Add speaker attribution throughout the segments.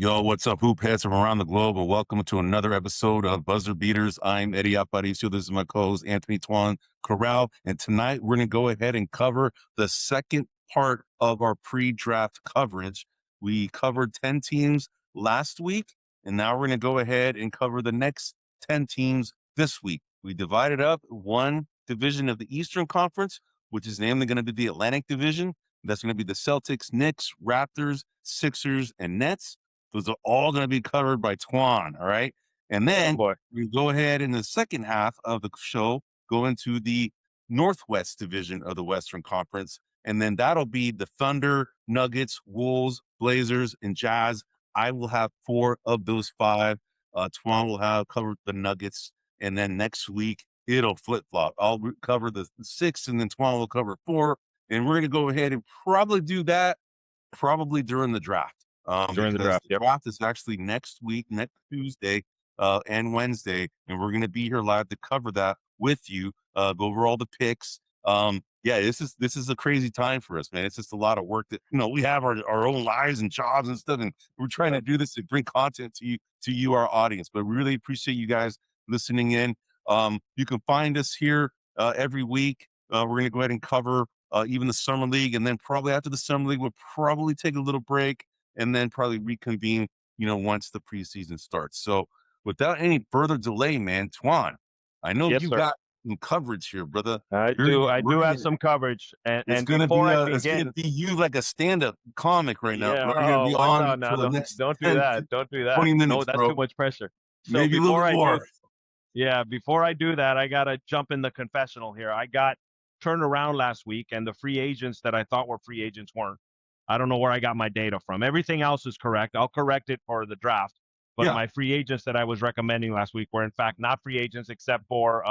Speaker 1: Yo, what's up, hoop heads from around the globe, and welcome to another episode of Buzzer Beaters. I'm Eddie Aparicio. This is my co-host, Anthony Twan Corral, and tonight we're going to go ahead and cover the second part of our pre-draft coverage. We covered 10 teams last week, and now we're going to go ahead and cover the next 10 teams this week. We divided up one division of the Eastern Conference, which is namely going to be the Atlantic Division. That's going to be the Celtics, Knicks, Raptors, Sixers, and Nets. Those are all going to be covered by Twan, all right? And then we go ahead in the second half of the show, go into the Northwest Division of the Western Conference, and then that'll be the Thunder, Nuggets, Wolves, Blazers, and Jazz. I will have 4 of those 5. Twan will have covered the Nuggets, and then next week it'll flip-flop. I'll cover the 6, and then Twan will cover 4, and we're going to go ahead and probably do that during the draft.
Speaker 2: During the draft,
Speaker 1: the draft is actually next week, next Tuesday and Wednesday, and we're going to be here live to cover that with you. Go over all the picks. This is a crazy time for us, man. It's just a lot of work that we have our own lives and jobs and stuff, and we're trying to do this to bring content to you, our audience. But we really appreciate you guys listening in. You can find us here every week. We're going to go ahead and cover even the summer league, and then probably after the summer league, we'll probably take a little break and then probably reconvene, once the preseason starts. So without any further delay, man, Twan, I know you got some coverage here, brother.
Speaker 2: I do have some coverage. And
Speaker 1: it's going to be you like a stand-up comic right now.
Speaker 2: Yeah.
Speaker 1: We're going to be on
Speaker 2: for the next don't do
Speaker 1: 10,
Speaker 2: that. Don't do that.
Speaker 1: 20 minutes,
Speaker 2: no, that's
Speaker 1: bro.
Speaker 2: too much pressure. So
Speaker 1: maybe a little bit more.
Speaker 2: Before I do that, I got to jump in the confessional here. I got turned around last week, and the free agents that I thought were free agents weren't. I don't know where I got my data from. Everything else is correct. I'll correct it for the draft. But my free agents that I was recommending last week were, in fact, not free agents except for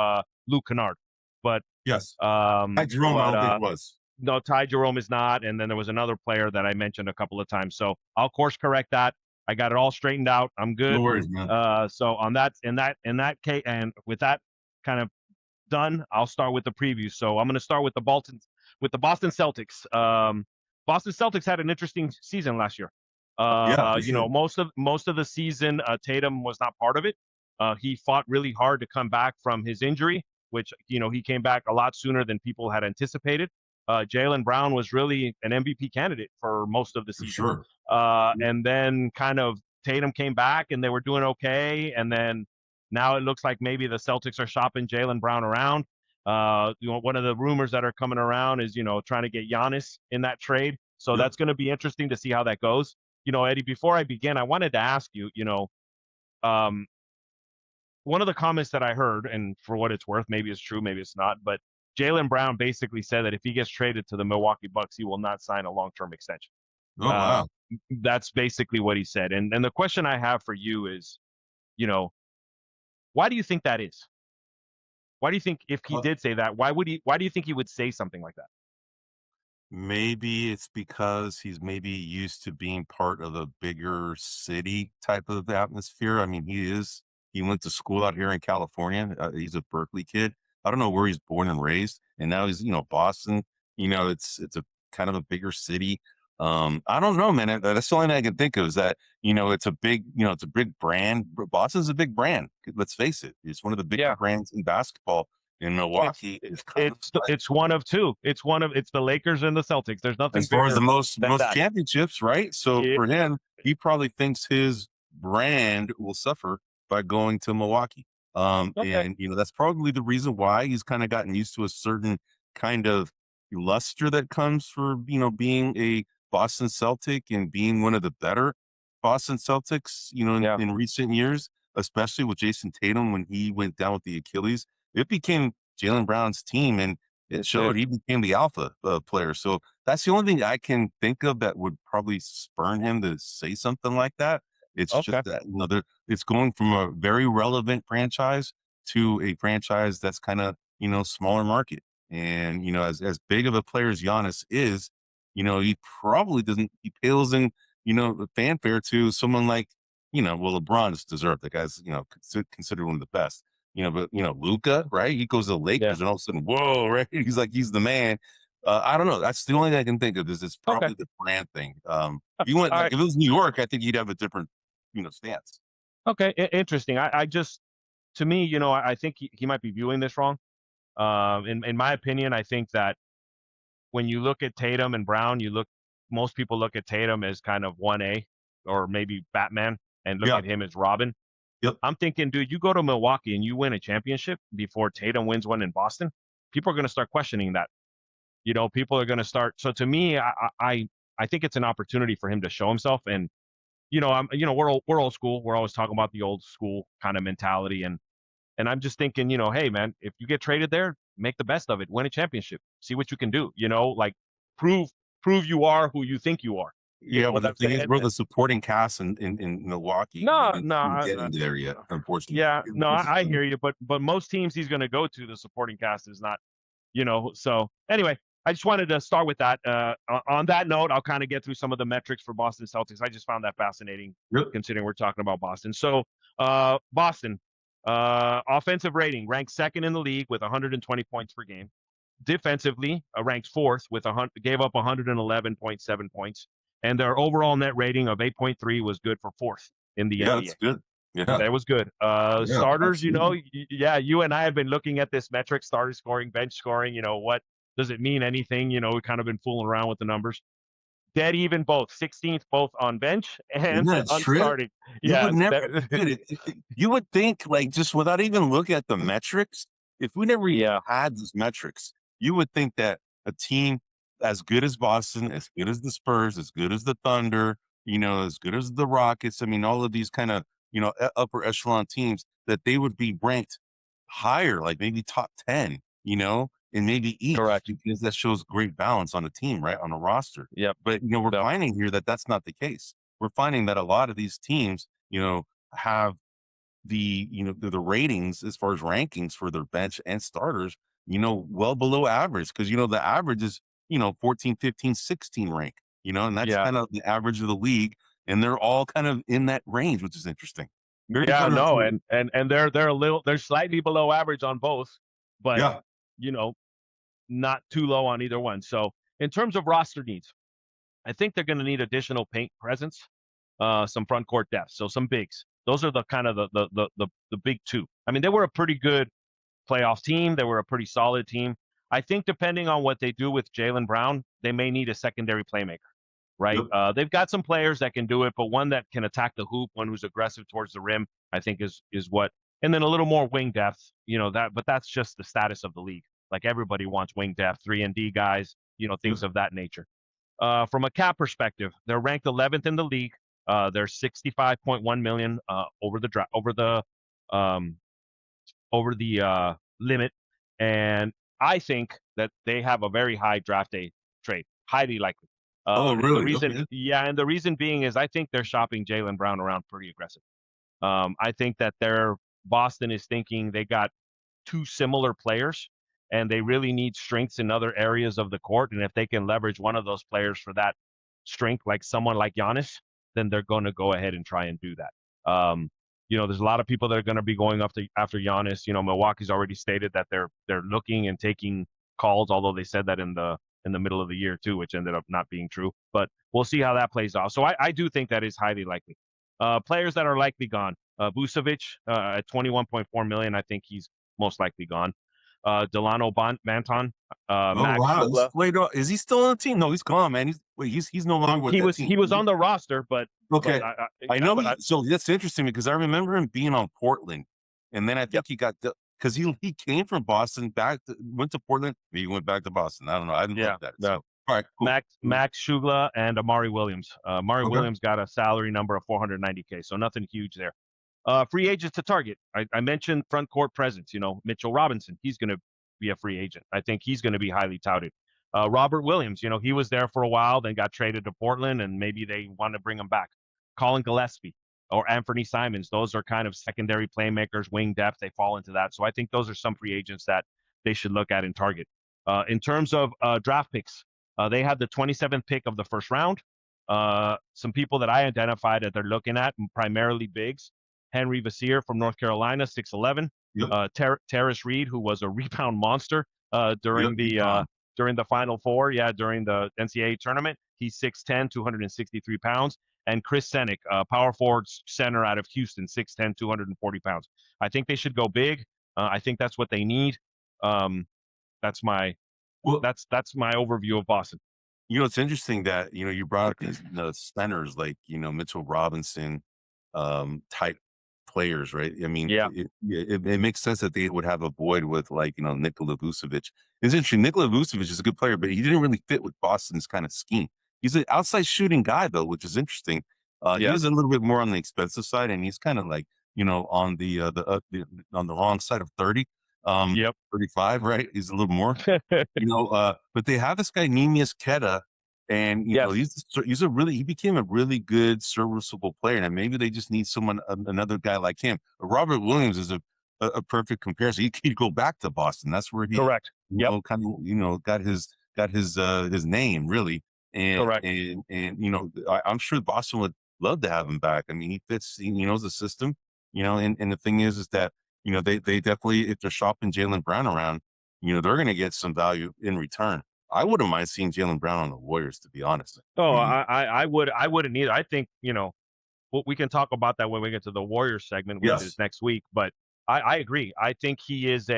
Speaker 2: Luke Kennard. But
Speaker 1: yes, Ty Jerome, I don't think it was.
Speaker 2: No, Ty Jerome is not. And then there was another player that I mentioned a couple of times. So I'll course correct that. I got it all straightened out. I'm good.
Speaker 1: No worries, man.
Speaker 2: So on that, in that case, and with that kind of done, I'll start with the preview. So I'm going to start with the Boston Celtics. Boston Celtics had an interesting season last year. Most of the season, Tatum was not part of it. He fought really hard to come back from his injury, which, he came back a lot sooner than people had anticipated. Jaylen Brown was really an MVP candidate for most of the season.
Speaker 1: Sure.
Speaker 2: And then kind of Tatum came back and they were doing okay. And then now it looks like maybe the Celtics are shopping Jaylen Brown around. One of the rumors that are coming around is, trying to get Giannis in that trade. So that's going to be interesting to see how that goes. Eddie, before I begin, I wanted to ask you, one of the comments that I heard, and for what it's worth, maybe it's true, maybe it's not, but Jaylen Brown basically said that if he gets traded to the Milwaukee Bucks, he will not sign a long-term extension.
Speaker 1: Oh, wow.
Speaker 2: That's basically what he said. And the question I have for you is, why do you think that is? Why do you think if he did say that, why do you think he would say something like that?
Speaker 1: Maybe it's because he's maybe used to being part of a bigger city type of atmosphere. I mean, he went to school out here in California. He's a Berkeley kid. I don't know where he's born and raised. And now he's, Boston, it's a kind of a bigger city. I don't know, man. That's the only thing I can think of is that, it's a big brand. Boston's a big brand. Let's face it. It's one of the biggest brands in basketball. In Milwaukee,
Speaker 2: it's one of two. It's the Lakers and the Celtics. There's nothing
Speaker 1: as far as the most championships, right? So for him, he probably thinks his brand will suffer by going to Milwaukee. And that's probably the reason why he's kind of gotten used to a certain kind of luster that comes for being a Boston Celtic and being one of the better Boston Celtics, in recent years, especially with Jason Tatum when he went down with the Achilles. It became Jaylen Brown's team, and it showed he became the alpha player. So that's the only thing I can think of that would probably spurn him to say something like that. It's just that it's going from a very relevant franchise to a franchise that's kind of smaller market. And as big of a player as Giannis is, he probably doesn't. He pales in the fanfare to someone like LeBron is deserved. The guy's considered one of the best. But Luka, right? He goes to the Lakers and all of a sudden, whoa, right? He's the man. I don't know. That's the only thing I can think of. Is it's probably the brand thing. If it was New York, I think he'd have a different stance.
Speaker 2: Okay, interesting. I just, to me, I think he might be viewing this wrong. In my opinion, I think that when you look at Tatum and Brown, most people look at Tatum as kind of 1A or maybe Batman and look
Speaker 1: Yeah.
Speaker 2: at him as Robin.
Speaker 1: Yep.
Speaker 2: I'm thinking, dude, you go to Milwaukee and you win a championship before Tatum wins one in Boston, people are going to start questioning that. People are going to start. So to me, I think it's an opportunity for him to show himself. And we're old school. We're always talking about the old school kind of mentality. And I'm just thinking, hey man, if you get traded there, make the best of it, win a championship, see what you can do. Like prove you are who you think you are. You
Speaker 1: Yeah,
Speaker 2: know
Speaker 1: but
Speaker 2: what
Speaker 1: the
Speaker 2: I'm
Speaker 1: thing is,
Speaker 2: saying?
Speaker 1: bro, the supporting cast in Milwaukee
Speaker 2: No,
Speaker 1: isn't
Speaker 2: no,
Speaker 1: getting there yet, unfortunately.
Speaker 2: yeah, no, I hear you, but most teams he's going to go to, the supporting cast is not, So anyway, I just wanted to start with that. On that note, I'll kind of get through some of the metrics for Boston Celtics. I just found that fascinating,
Speaker 1: Yep.
Speaker 2: considering we're talking about Boston. So, Boston, offensive rating ranked second in the league with 120 points per game. Defensively, ranked fourth with gave up 111.7 points, and their overall net rating of 8.3 was good for fourth in the
Speaker 1: Yeah,
Speaker 2: NBA.
Speaker 1: it's good. Yeah.
Speaker 2: That was good.
Speaker 1: Yeah,
Speaker 2: Starters,
Speaker 1: absolutely.
Speaker 2: yeah, you and I have been looking at this metric, starter scoring, bench scoring. What does it mean? Anything? We've kind of been fooling around with the numbers. Dead even both, 16th both on bench
Speaker 1: Isn't
Speaker 2: and
Speaker 1: that a trip?
Speaker 2: unstarting.
Speaker 1: You would
Speaker 2: Yes,
Speaker 1: never, dude. You would think, like, just without even looking at the metrics, if we never even
Speaker 2: yeah,
Speaker 1: had these metrics, you would think that a team as good as Boston, as good as the Spurs, as good as the Thunder, as good as the Rockets. I mean, all of these kind of upper echelon teams, that they would be ranked higher, like maybe top 10. And maybe East,
Speaker 2: correct.
Speaker 1: because that shows great balance on a team, right, on a roster.
Speaker 2: Yep.
Speaker 1: But we're
Speaker 2: Yep.
Speaker 1: finding here that that's not the case. We're finding that a lot of these teams, have the ratings as far as rankings for their bench and starters, well below average, because the average is 14, 15, 16 rank, and that's
Speaker 2: Yeah.
Speaker 1: kind of the average of the league, and they're all kind of in that range, which is interesting. Very
Speaker 2: Yeah, no,
Speaker 1: counterintuitive.
Speaker 2: and they're slightly below average on both, but
Speaker 1: Yeah.
Speaker 2: you know, not too low on either one. So in terms of roster needs, I think they're going to need additional paint presence, some front court depth, so some bigs. Those are the kind of the big two. I mean, they were a pretty good playoff team. They were a pretty solid team. I think depending on what they do with Jaylen Brown, they may need a secondary playmaker, right?
Speaker 1: Yep.
Speaker 2: They've got some players that can do it, but one that can attack the hoop, one who's aggressive towards the rim, I think is what. And then a little more wing depth, but that's just the status of the league. Like everybody wants wing depth, 3-and-D guys,
Speaker 1: Yep.
Speaker 2: things of that nature. From a cap perspective, they're ranked 11th in the league. They're 65.1 million um, over the limit, and I think that they have a very high draft day trade, highly likely.
Speaker 1: Oh,
Speaker 2: And the
Speaker 1: really?
Speaker 2: reason,
Speaker 1: Okay.
Speaker 2: yeah, and the reason being is I think they're shopping Jaylen Brown around pretty aggressive. I think that Boston is thinking they got two similar players, and they really need strengths in other areas of the court. And if they can leverage one of those players for that strength, like someone like Giannis, then they're going to go ahead and try and do that. There's a lot of people that are going to be going after Giannis. Milwaukee's already stated that they're looking and taking calls, although they said that in the middle of the year too, which ended up not being true. But we'll see how that plays out. So I do think that is highly likely. Players that are likely gone. Vucevic at 21.4 million, I think he's most likely gone. Delano Banton,
Speaker 1: Oh,
Speaker 2: Max
Speaker 1: wow.
Speaker 2: Shugla.
Speaker 1: Wait, is he still on the team? No, he's gone, man. He's no longer with
Speaker 2: He
Speaker 1: that
Speaker 2: was
Speaker 1: team.
Speaker 2: he was on the roster, but
Speaker 1: Okay. I know.
Speaker 2: but
Speaker 1: So that's interesting because I remember him being on Portland, and then I
Speaker 2: yep.
Speaker 1: think he got because he came from Boston, went to Portland, he went back to Boston. I don't know. I didn't
Speaker 2: Yeah,
Speaker 1: look at it.
Speaker 2: no.
Speaker 1: So all right, cool.
Speaker 2: Max Shugla and Amari Williams. Amari
Speaker 1: Okay.
Speaker 2: Williams got a salary number of 490K, so nothing huge there. Free agents to target. I mentioned front court presence. Mitchell Robinson. He's going to be a free agent. I think he's going to be highly touted. Robert Williams. He was there for a while, then got traded to Portland, and maybe they want to bring him back. Colin Gillespie or Anthony Simons. Those are kind of secondary playmakers, wing depth. They fall into that. So I think those are some free agents that they should look at and target. In terms of draft picks, they had the 27th pick of the first round. Some people that I identified that they're looking at, primarily bigs. Henry Vassier from North Carolina, 6'11".
Speaker 1: Yep.
Speaker 2: Terrace Reed, who was a rebound monster during
Speaker 1: Yep, he's
Speaker 2: the
Speaker 1: gone.
Speaker 2: during the Final Four. Yeah, during the NCAA tournament. He's 6'10", 263 pounds. And Chris Senick, power forward center out of Houston, 6'10", 240 pounds. I think they should go big. I think that's what they need. That's my
Speaker 1: Well,
Speaker 2: that's my overview of Boston.
Speaker 1: it's interesting that, you brought up these centers like, Mitchell Robinson, type players, right? I mean,
Speaker 2: Yeah,
Speaker 1: it makes sense that they would have a void with like, Nikola Vucevic. It's interesting. Nikola Vucevic is a good player, but he didn't really fit with Boston's kind of scheme. He's an outside shooting guy though, which is interesting. He
Speaker 2: yeah,
Speaker 1: is a little bit more on the expensive side, and he's kind of like, on on the wrong side of 30,
Speaker 2: yep.
Speaker 1: 35, right? He's a little more. But they have this guy Nemius Queta, and
Speaker 2: Yes,
Speaker 1: he became a really good serviceable player, and maybe they just need another guy like him. But Robert Williams is a perfect comparison. He could go back to Boston. That's where he
Speaker 2: correct. Yep,
Speaker 1: kind of got his name really, and
Speaker 2: correct.
Speaker 1: I'm sure Boston would love to have him back. I mean, he fits. He knows the system. And the thing is that they definitely, if they're shopping Jaylen Brown around, they're going to get some value in return. I wouldn't mind seeing Jaylen Brown on the Warriors, to be honest.
Speaker 2: Oh,
Speaker 1: Mm,
Speaker 2: I wouldn't either. I think we can talk about that when we get to the Warriors segment, which is
Speaker 1: yes.
Speaker 2: next week. But I agree. I think he's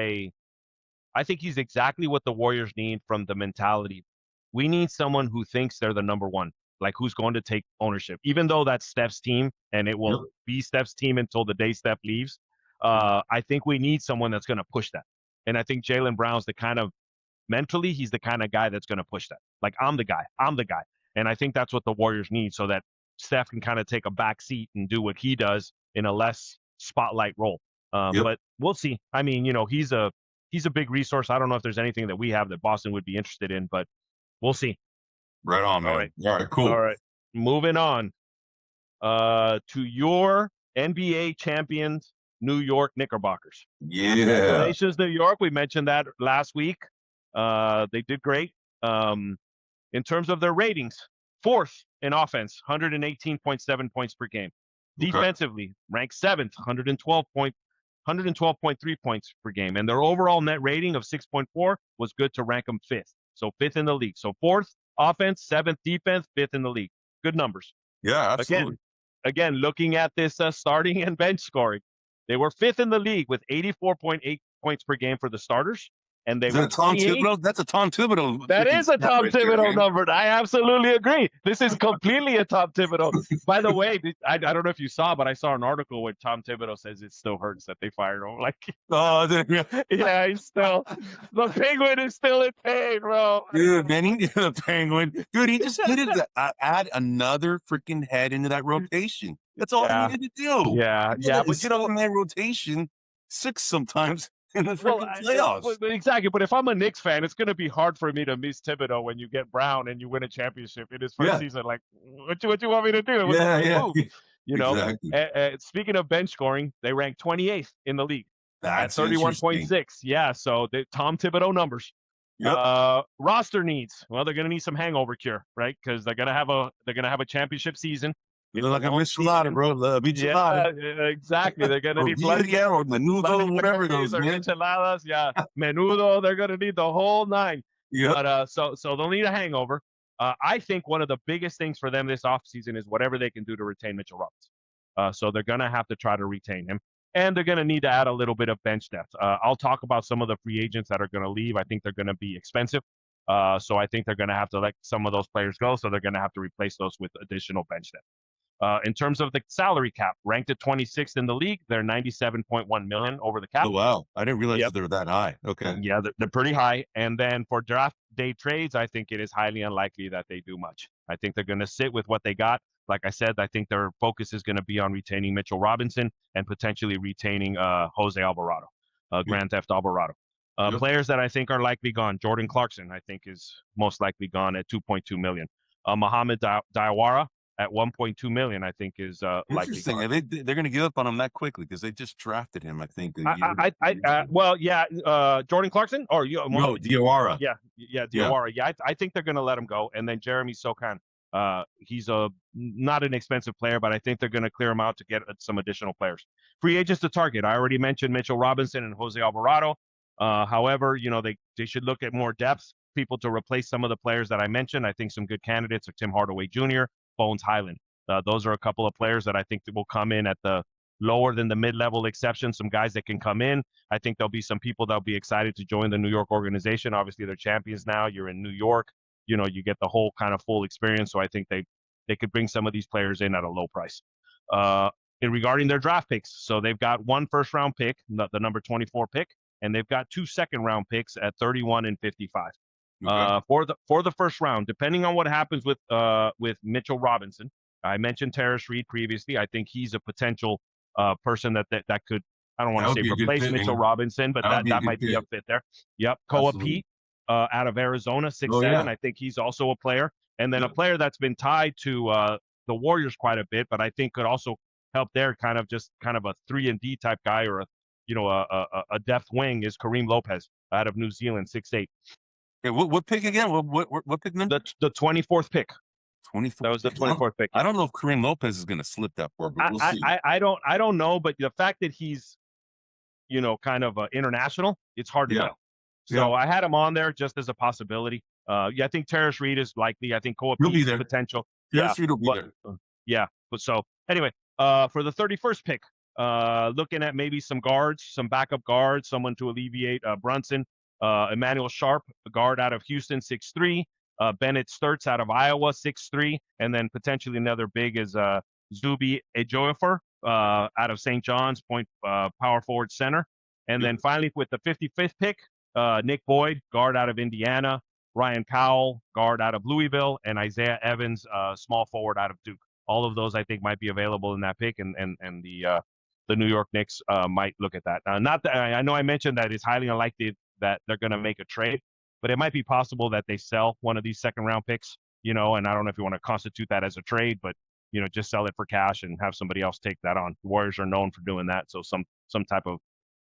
Speaker 2: exactly what the Warriors need from the mentality. We need someone who thinks they're the number one, like who's going to take ownership, even though that's Steph's team and it
Speaker 1: Yep.
Speaker 2: will be Steph's team until the day Steph leaves. I think we need someone that's going to push that. And I think Jaylen Brown's the kind of mentally, he's the kind of guy that's going to push that. Like, I'm the guy. I'm the guy. And I think that's what the Warriors need so that Steph can kind of take a back seat and do what he does in a less spotlight role.
Speaker 1: Yep.
Speaker 2: But we'll see. I mean, he's a big resource. I don't know if there's anything that we have that Boston would be interested in, but we'll see.
Speaker 1: Right on,
Speaker 2: All
Speaker 1: man.
Speaker 2: right.
Speaker 1: All right,
Speaker 2: All
Speaker 1: cool.
Speaker 2: right. Moving on to your NBA champions, New York Knickerbockers.
Speaker 1: Yeah.
Speaker 2: Congratulations, New York. We mentioned that last week. They did great. In terms of their ratings, fourth in offense, 118.7 points per game.
Speaker 1: Okay.
Speaker 2: Defensively, ranked seventh, 112.3 points per game. And their overall net rating of 6.4 was good to rank them fifth. So fifth in the league. So fourth offense, seventh defense, fifth in the league. Good numbers.
Speaker 1: Yeah, absolutely.
Speaker 2: Again, looking at this starting and bench scoring, they were fifth in the league with 84.8 points per game for the starters. And they
Speaker 1: Is
Speaker 2: were
Speaker 1: that a Tom
Speaker 2: 28.
Speaker 1: Thibodeau? That's a Tom Thibodeau.
Speaker 2: That
Speaker 1: freaking
Speaker 2: is a
Speaker 1: stat
Speaker 2: Tom
Speaker 1: right there,
Speaker 2: Thibodeau
Speaker 1: man.
Speaker 2: number. I absolutely agree. This is completely a Tom Thibodeau. By the way, I don't know if you saw, but I saw an article where Tom Thibodeau says it still hurts that they fired him. Like,
Speaker 1: Oh,
Speaker 2: yeah, the Penguin is still in pain, bro.
Speaker 1: dude, man, he did a Penguin. Dude, he just needed to add another freaking head into that rotation. That's all he
Speaker 2: Yeah,
Speaker 1: needed to do.
Speaker 2: yeah, but
Speaker 1: Instead of that rotation, 6 sometimes in the
Speaker 2: well,
Speaker 1: freaking playoffs.
Speaker 2: exactly. But if I'm a Knicks fan, it's going to be hard for me to miss Thibodeau when you get Brown and you win a championship in his first
Speaker 1: Yeah,
Speaker 2: season. Like, what you want me to do? What's
Speaker 1: yeah,
Speaker 2: the
Speaker 1: yeah.
Speaker 2: move? You know.
Speaker 1: Exactly.
Speaker 2: Speaking of bench scoring, they ranked 28th in the league at
Speaker 1: That's interesting.
Speaker 2: 31.6. Yeah, so Tom Thibodeau numbers.
Speaker 1: Yep.
Speaker 2: Roster needs. Well, they're going to need some hangover cure, right? Because they're going to have a championship season.
Speaker 1: You look like a michelada, bro. Michelada.
Speaker 2: Yeah, exactly. They're going to
Speaker 1: Or
Speaker 2: need blood.
Speaker 1: birria or menudo, whatever those,
Speaker 2: Or
Speaker 1: man.
Speaker 2: enchiladas, yeah, menudo. They're going to need the whole nine.
Speaker 1: Yep.
Speaker 2: But so they'll need a hangover. I think one of the biggest things for them this offseason is whatever they can do to retain Mitchell Robinson. So they're going to have to try to retain him. And they're going to need to add a little bit of bench depth. I'll talk about some of the free agents that are going to leave. I think they're going to be expensive. So I think they're going to have to let some of those players go. So they're going to have to replace those with additional bench depth. In terms of the salary cap, ranked at 26th in the league, they're 97.1 million over the cap.
Speaker 1: Oh, wow. I didn't realize
Speaker 2: Yep.
Speaker 1: they were that high. Okay.
Speaker 2: Yeah, they're pretty high. And then for draft day trades, I think it is highly unlikely that they do much. I think they're going to sit with what they got. Like I said, I think their focus is going to be on retaining Mitchell Robinson and potentially retaining Jose Alvarado, Grand Theft Alvarado.
Speaker 1: Yep.
Speaker 2: Players that I think are likely gone. Jordan Clarkson, I think, is most likely gone at 2.2 million. Mohamed Diawara at 1.2 million, I think, is likely
Speaker 1: Interesting.
Speaker 2: gone.
Speaker 1: They're going to give up on him that quickly because they just drafted him, I think.
Speaker 2: Well, yeah, Jordan Clarkson or
Speaker 1: No, Diawara.
Speaker 2: Yeah, Diawara. Yeah, I think they're going to let him go. And then Jeremy Sokan, he's not an expensive player, but I think they're going to clear him out to get some additional players. Free agents to target. I already mentioned Mitchell Robinson and Jose Alvarado. However, they should look at more depth. people to replace some of the players that I mentioned. I think some good candidates are Tim Hardaway Jr., Bones Highland. Those are a couple of players that I think that will come in at the lower than the mid-level exception, some guys that can come in. I think there'll be some people that'll be excited to join the New York organization. Obviously, they're champions now. You're in New York. You know, you get the whole kind of full experience. So I think they could bring some of these players in at a low price. In regarding their draft picks, so they've got 1 first-round pick, the number 24 pick, and they've got 2 second-round picks at 31 and 55. Okay. For the first round, depending on what happens with Mitchell Robinson, I mentioned Terrace Reed previously. I think he's a potential person that could, I don't want to say replace Mitchell Robinson, but that might be a fit there. Yep. Koa Pete out of Arizona, 6'7". Yeah. I think he's also a player. And then a player that's been tied to the Warriors quite a bit, but I think could also help there, kind of a 3-and-D type guy, or a depth wing, is Kareem Lopez out of New Zealand, 6'8".
Speaker 1: Okay, what pick again? What pick number?
Speaker 2: The 24th pick.
Speaker 1: 24th.
Speaker 2: That was the 24th pick.
Speaker 1: I don't know if Kareem Lopez is going to slip that far, but we'll see.
Speaker 2: I don't know, but the fact that he's, kind of international, it's hard to know. So I had him on there just as a possibility. I think Terrace Reed is likely. I think Koa Pete's potential.
Speaker 1: Terrace Reed will be there.
Speaker 2: Yeah. But so anyway, for the 31st pick, looking at maybe some guards, some backup guards, someone to alleviate Brunson. Emmanuel Sharp, a guard out of Houston, 6'3". Bennett Sturts out of Iowa, 6'3". And then potentially another big is Zubi Ejiofor out of St. John's, power forward center. And then finally with the 55th pick, Nick Boyd, guard out of Indiana, Ryan Powell, guard out of Louisville, and Isaiah Evans, small forward out of Duke. All of those I think might be available in that pick, and the New York Knicks might look at that. Not that I know I mentioned that it's highly unlikely that they're going to make a trade, but it might be possible that they sell one of these second-round picks, and I don't know if you want to constitute that as a trade, but, just sell it for cash and have somebody else take that on. The Warriors are known for doing that, so some type of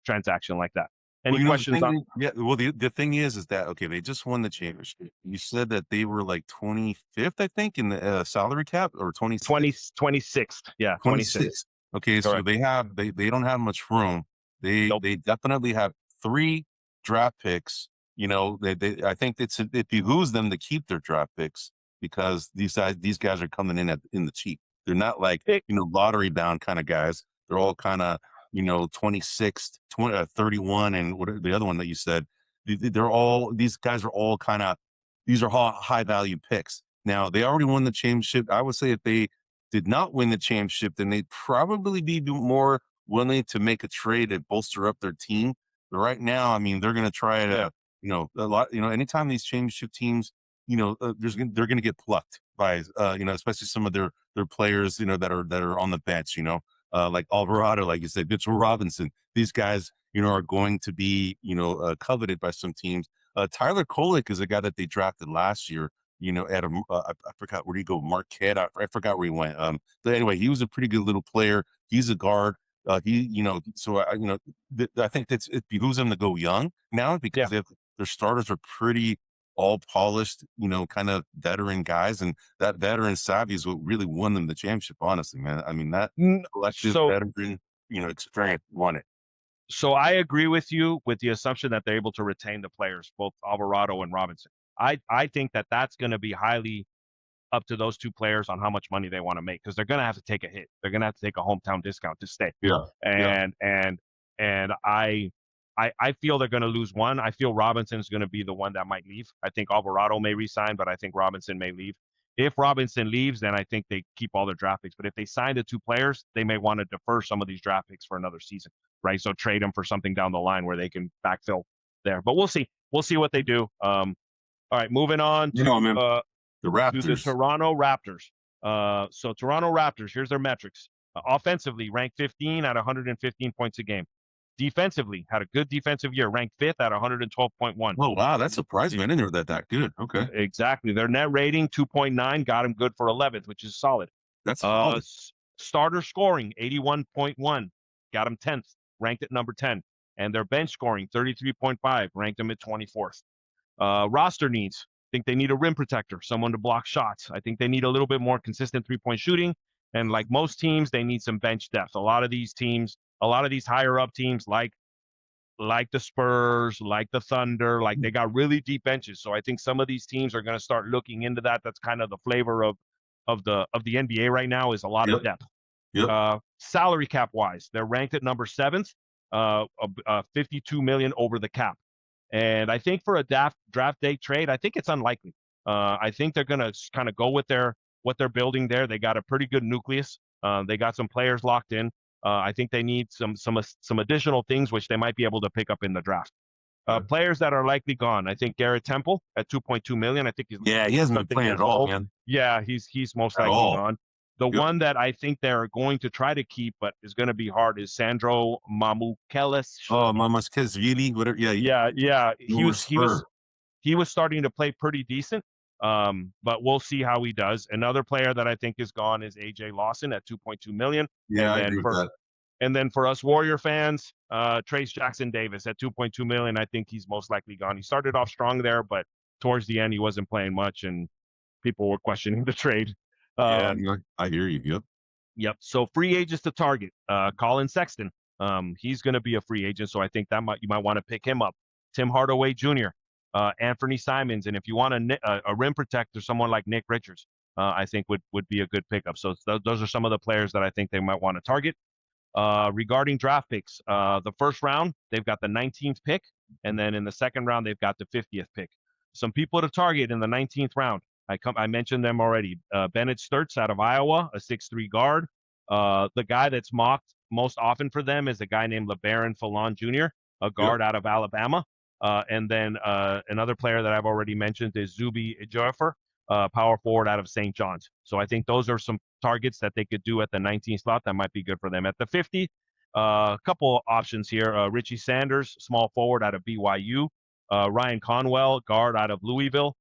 Speaker 2: transaction like that. Any questions on?
Speaker 1: Yeah, well, the thing is that, okay, they just won the championship. You said that they were like 25th, I think, in the salary cap, or 26th?
Speaker 2: 26th. Yeah, 26th.
Speaker 1: Okay, correct. So they don't have much room. They definitely have 3 draft picks. I think it behooves them to keep their draft picks, because these guys are coming in the cheap. They're not like lottery bound kind of guys. They're all kind of 26th, 31, and what the other one that you said. These guys are all these are high value picks. Now they already won the championship. I would say if they did not win the championship, then they'd probably be more willing to make a trade to bolster up their team. But right now, I mean, they're going to try to, a lot, anytime these championship teams, they're going to get plucked by, especially some of their players, that are on the bench, like Alvarado, like you said, Mitchell Robinson. These guys, are going to be, coveted by some teams. Tyler Kolek is a guy that they drafted last year, at I forgot where he go, Marquette. I forgot where he went. But anyway, he was a pretty good little player. He's a guard. I think it behooves them to go young now, because their starters are pretty all polished, kind of veteran guys, and that veteran savvy is what really won them the championship. Honestly, man, I mean that collective veteran, experience won it.
Speaker 2: So I agree with you with the assumption that they're able to retain the players, both Alvarado and Robinson. I think that that's going to be highly up to those 2 players on how much money they want to make, because they're going to have to take a hit. They're going to have to take a hometown discount to stay.
Speaker 1: Yeah.
Speaker 2: And I feel they're going to lose one. I feel Robinson's going to be the one that might leave. I think Alvarado may resign, but I think Robinson may leave. If Robinson leaves, then I think they keep all their draft picks. But if they sign the 2 players, they may want to defer some of these draft picks for another season, right? So trade them for something down the line where they can backfill there. But we'll see. We'll see what they do. All right, moving on to
Speaker 1: the Raptors.
Speaker 2: To the Toronto Raptors. So Toronto Raptors, here's their metrics. Offensively, ranked 15 at 115 points a game. Defensively, had a good defensive year, ranked 5th at 112.1.
Speaker 1: Oh, wow, that surprised me. I didn't know that good. Okay.
Speaker 2: Exactly. Their net rating, 2.9, got them good for 11th, which is solid.
Speaker 1: That's solid.
Speaker 2: Starter scoring, 81.1, got them 10th, ranked at number 10. And their bench scoring, 33.5, ranked them at 24th. Roster needs, I think they need a rim protector, someone to block shots. I think they need a little bit more consistent 3-point shooting. And like most teams, they need some bench depth. A lot of these higher up teams like like the Spurs, like the Thunder, like they got really deep benches. So I think some of these teams are going to start looking into that. That's kind of the flavor of the NBA right now, is a lot of
Speaker 1: Yep.
Speaker 2: depth.
Speaker 1: Yep.
Speaker 2: Salary cap wise, they're ranked at number 7th, 52 million over the cap. And I think for a draft day trade, I think it's unlikely. I think they're going to kind of go with what they're building there. They got a pretty good nucleus. They got some players locked in. I think they need some additional things which they might be able to pick up in the draft. Players that are likely gone. I think Garrett Temple at 2.2 million. I think
Speaker 1: he hasn't been playing at all, man.
Speaker 2: Yeah, he's most
Speaker 1: At
Speaker 2: likely
Speaker 1: all.
Speaker 2: gone. The one that I think they're going to try to keep, but is going to be hard, is Sandro Mamukelis.
Speaker 1: Oh, Mamukelashvili, whatever.
Speaker 2: Yeah. He was starting to play pretty decent. But we'll see how he does. Another player that I think is gone is AJ Lawson at 2.2 million.
Speaker 1: Yeah, I agree with that.
Speaker 2: And then for us Warrior fans, Trace Jackson Davis at 2.2 million. I think he's most likely gone. He started off strong there, but towards the end he wasn't playing much, and people were questioning the trade.
Speaker 1: I hear you.
Speaker 2: Yep. So free agents to target. Colin Sexton. He's going to be a free agent, so I think you might want to pick him up. Tim Hardaway Jr., Anthony Simons, and if you want a rim protector, someone like Nick Richards, I think would be a good pickup. So those are some of the players that I think they might want to target. Regarding draft picks, the first round they've got the 19th pick, and then in the second round they've got the 50th pick. Some people to target in the 19th round. I mentioned them already. Bennett Sturts out of Iowa, a 6'3" guard. The guy that's mocked most often for them is a guy named LeBaron Fallon Jr., a guard out of Alabama. And then another player that I've already mentioned is Zuby Ejiofor, power forward out of St. John's. So I think those are some targets that they could do at the 19th slot that might be good for them. At the 50, a couple options here. Richie Sanders, small forward out of BYU. Ryan Conwell, guard out of Louisville.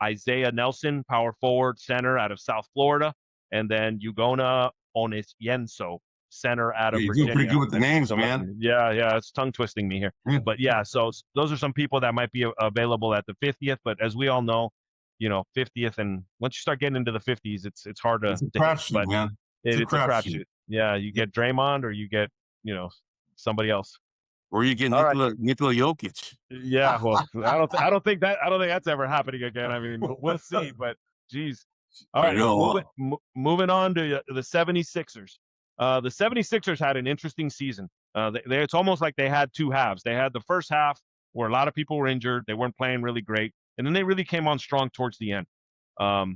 Speaker 2: Isaiah Nelson, power forward center out of South Florida. And then Ugonna Onisienso, center out of Virginia.
Speaker 1: You're pretty good with the names, man.
Speaker 2: Yeah, it's tongue twisting me here. But yeah, so those are some people that might be available at the 50th. But as we all know, 50th, and once you start getting into the 50s, it's hard to.
Speaker 1: It's a crapshoot, man.
Speaker 2: It's a crapshoot. Yeah, you get Draymond, or you get somebody else,
Speaker 1: or you get Nikola Jokic.
Speaker 2: Yeah, well, I don't think that's ever happening again. I mean, we'll see. But geez. All right, moving on to the 76ers. The 76ers had an interesting season. It's almost like they had two halves. They had the first half where a lot of people were injured. They weren't playing really great. And then they really came on strong towards the end. The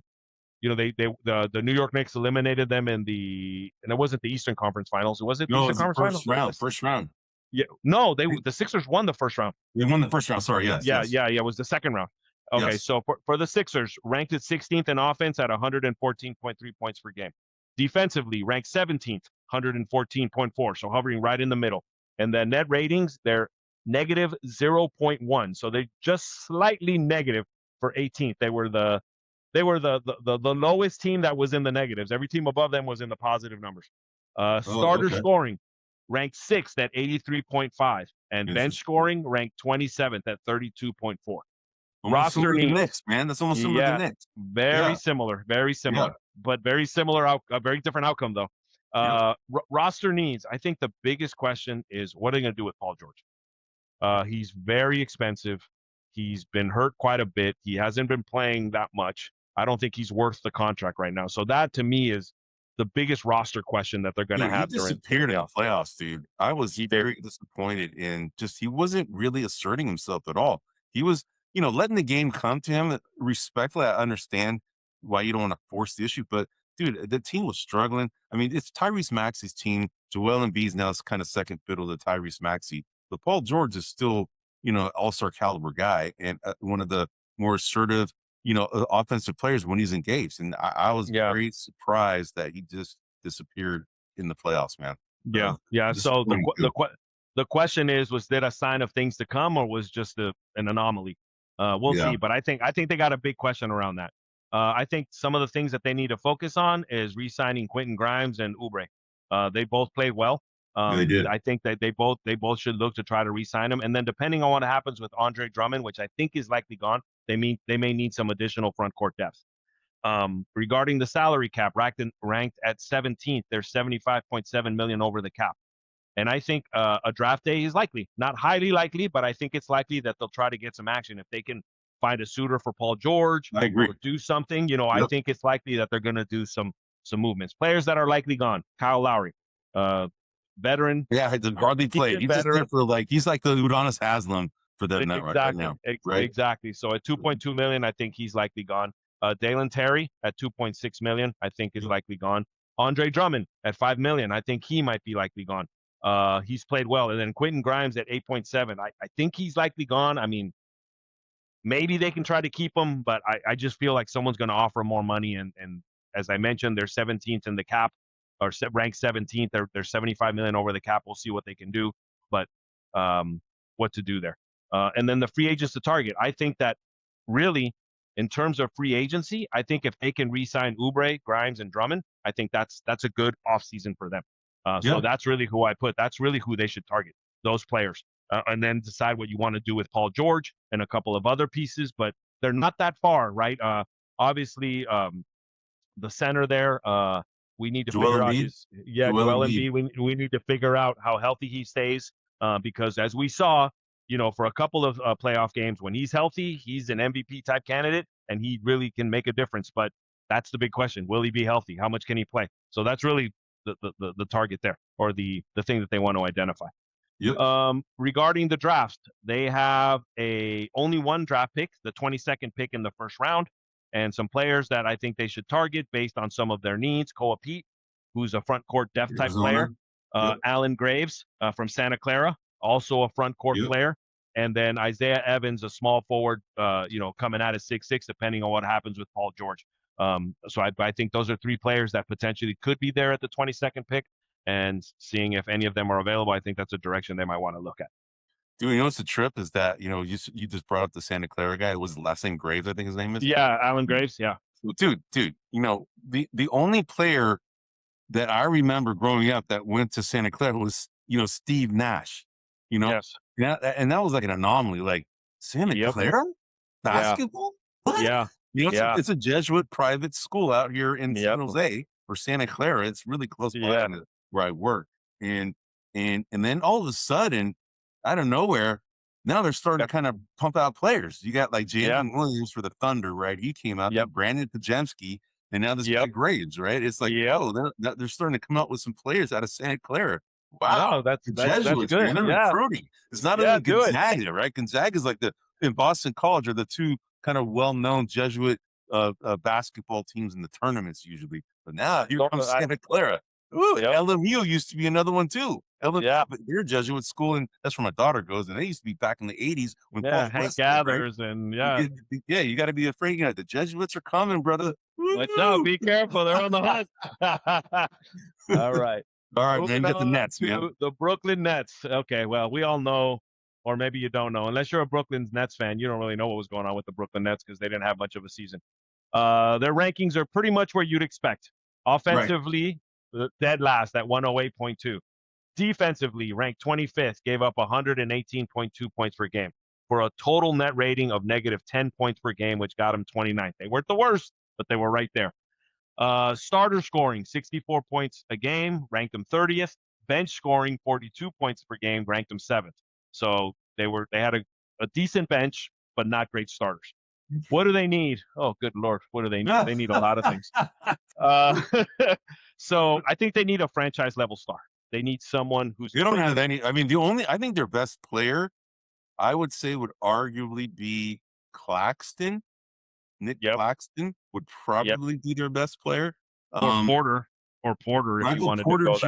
Speaker 2: New York Knicks eliminated them and it wasn't the Eastern Conference Finals. Was it the Eastern Conference Finals?
Speaker 1: First round.
Speaker 2: Yeah. No, the Sixers won the first round.
Speaker 1: They won the first round. Sorry, yes.
Speaker 2: Yeah. It was the second round. Okay, yes. So for the Sixers, ranked at 16th in offense at 114.3 points per game. Defensively, ranked 17th, 114.4, so hovering right in the middle. And then net ratings, they're negative 0.1, so they're just slightly negative for 18th. They were the lowest team that was in the negatives. Every team above them was in the positive numbers. Scoring, ranked 6th at 83.5, and bench scoring ranked 27th at 32.4. Roster needs,
Speaker 1: Knicks, man. That's almost similar to the Knicks.
Speaker 2: Very similar, but very similar. A very different outcome though. Roster needs. I think the biggest question is what are they going to do with Paul George? He's very expensive. He's been hurt quite a bit. He hasn't been playing that much. I don't think he's worth the contract right now. So that to me is the biggest roster question that they're going to have.
Speaker 1: He disappeared in the playoffs, dude. I was very disappointed in he wasn't really asserting himself at all. He was, letting the game come to him. Respectfully, I understand why you don't want to force the issue, but dude, the team was struggling. I mean, it's Tyrese Maxey's team. Joel Embiid's now is kind of second fiddle to Tyrese Maxey, but Paul George is still, all-star caliber guy and one of the more assertive, offensive players when he's engaged. And I was very surprised that he just disappeared in the playoffs, man.
Speaker 2: Yeah. So the question was that a sign of things to come, or was just an anomaly? We'll see. But I think they got a big question around that. I think some of the things that they need to focus on is re-signing Quentin Grimes and Oubre. They both played well.
Speaker 1: They did.
Speaker 2: I think that they both should look to try to re-sign him. And then depending on what happens with Andre Drummond, which I think is likely gone, they may need some additional front court depth. Regarding the salary cap, ranked at 17th, they're 75.7 million over the cap. And I think a draft day is likely. Not highly likely, but I think it's likely that they'll try to get some action. If they can find a suitor for Paul George
Speaker 1: I agree.
Speaker 2: or do something, I
Speaker 1: Yep.
Speaker 2: think it's likely that they're going to do some movements. Players that are likely gone. Kyle Lowry, veteran.
Speaker 1: Yeah, he hardly played. He's just there for he's like the Udonis Haslam for them right now. Right?
Speaker 2: Exactly. So at 2.2 million, I think he's likely gone. Dalen Terry at 2.6 million, I think is likely gone. Andre Drummond at 5 million, I think he might be likely gone. He's played well. And then Quentin Grimes at 8.7. I think he's likely gone. I mean, maybe they can try to keep him, but I just feel like someone's going to offer more money. And as I mentioned, they're 17th in the cap, or ranked 17th. They're 75 million over the cap. We'll see what they can do, but what to do there. And then the free agents to target. I think that really, in terms of free agency, I think if they can re-sign Oubre, Grimes, and Drummond, I think that's a good offseason for them. So that's really who I put. That's really who they should target, those players. And then decide what you want to do with Paul George and a couple of other pieces, but they're not that far, right? Obviously, the center there, we need to figure out Joel Embiid. We need to figure out how healthy he stays, because as we saw, for a couple of playoff games, when he's healthy, he's an MVP type candidate, and he really can make a difference. But that's the big question: will he be healthy? How much can he play? So that's really the target there, or the thing that they want to identify.
Speaker 1: Yep.
Speaker 2: Regarding the draft, they have only one draft pick, the 22nd pick in the first round, and some players that I think they should target based on some of their needs. Koa Pete, who's a front court depth type player. Alan Graves from Santa Clara, also a front court player. And then Isaiah Evans, a small forward, coming out of 6'6", depending on what happens with Paul George. So I think those are three players that potentially could be there at the 22nd pick. And seeing if any of them are available, I think that's a direction they might want to look at.
Speaker 1: Dude, what's the trip is that, you just brought up the Santa Clara guy. It was the last name Graves, I think his name is.
Speaker 2: Yeah, Alan Graves, yeah.
Speaker 1: Dude, the only player that I remember growing up that went to Santa Clara was, Steve Nash.
Speaker 2: Yes.
Speaker 1: Yeah, and that was like an anomaly. Like, Santa Clara? Basketball? What?
Speaker 2: Yeah.
Speaker 1: It's a Jesuit private school out here in San Jose, or Santa Clara. It's really close by where I work. And then all of a sudden, out of nowhere, now they're starting to kind of pump out players. You got like Jalen Williams for the Thunder, right? He came out. Brandon Pajemski, and now this guy Graves, right? It's like, they're starting to come out with some players out of Santa Clara. Wow,
Speaker 2: no, that's good.
Speaker 1: Man. They're recruiting. It's not only Gonzaga, right? Gonzaga is like in Boston College are the two kind of well-known Jesuit basketball teams in the tournaments usually. But now here comes Santa Clara. Ooh, LMU used to be another one too. LMU, but they're a Jesuit school, and that's where my daughter goes. And they used to be back in the 80s when
Speaker 2: Hank Gathers, right? And
Speaker 1: you got to be afraid. The Jesuits are coming, brother.
Speaker 2: No, be careful. They're on the hunt. All right.
Speaker 1: Man, get the Nets, man.
Speaker 2: The Brooklyn Nets. Okay, well, we all know, or maybe you don't know. Unless you're a Brooklyn Nets fan, you don't really know what was going on with the Brooklyn Nets because they didn't have much of a season. Their rankings are pretty much where you'd expect. Offensively, dead last at 108.2. Defensively, ranked 25th, gave up 118.2 points per game for a total net rating of negative 10 points per game, which got them 29th. They weren't the worst, but they were right there. Starter scoring 64 points a game, ranked them 30th. Bench scoring 42 points per game, ranked them 7th. So they had a decent bench, but not great starters. What do they need? Oh, good Lord. What do they need? They need a lot of things. So I think they need a franchise level star. They need someone who's.
Speaker 1: You don't have any. I mean, I think their best player, I would say, would arguably be Claxton. Nick Claxton would probably be their best player.
Speaker 2: Or Porter, if you wanted
Speaker 1: Porter
Speaker 2: to go
Speaker 1: Jr.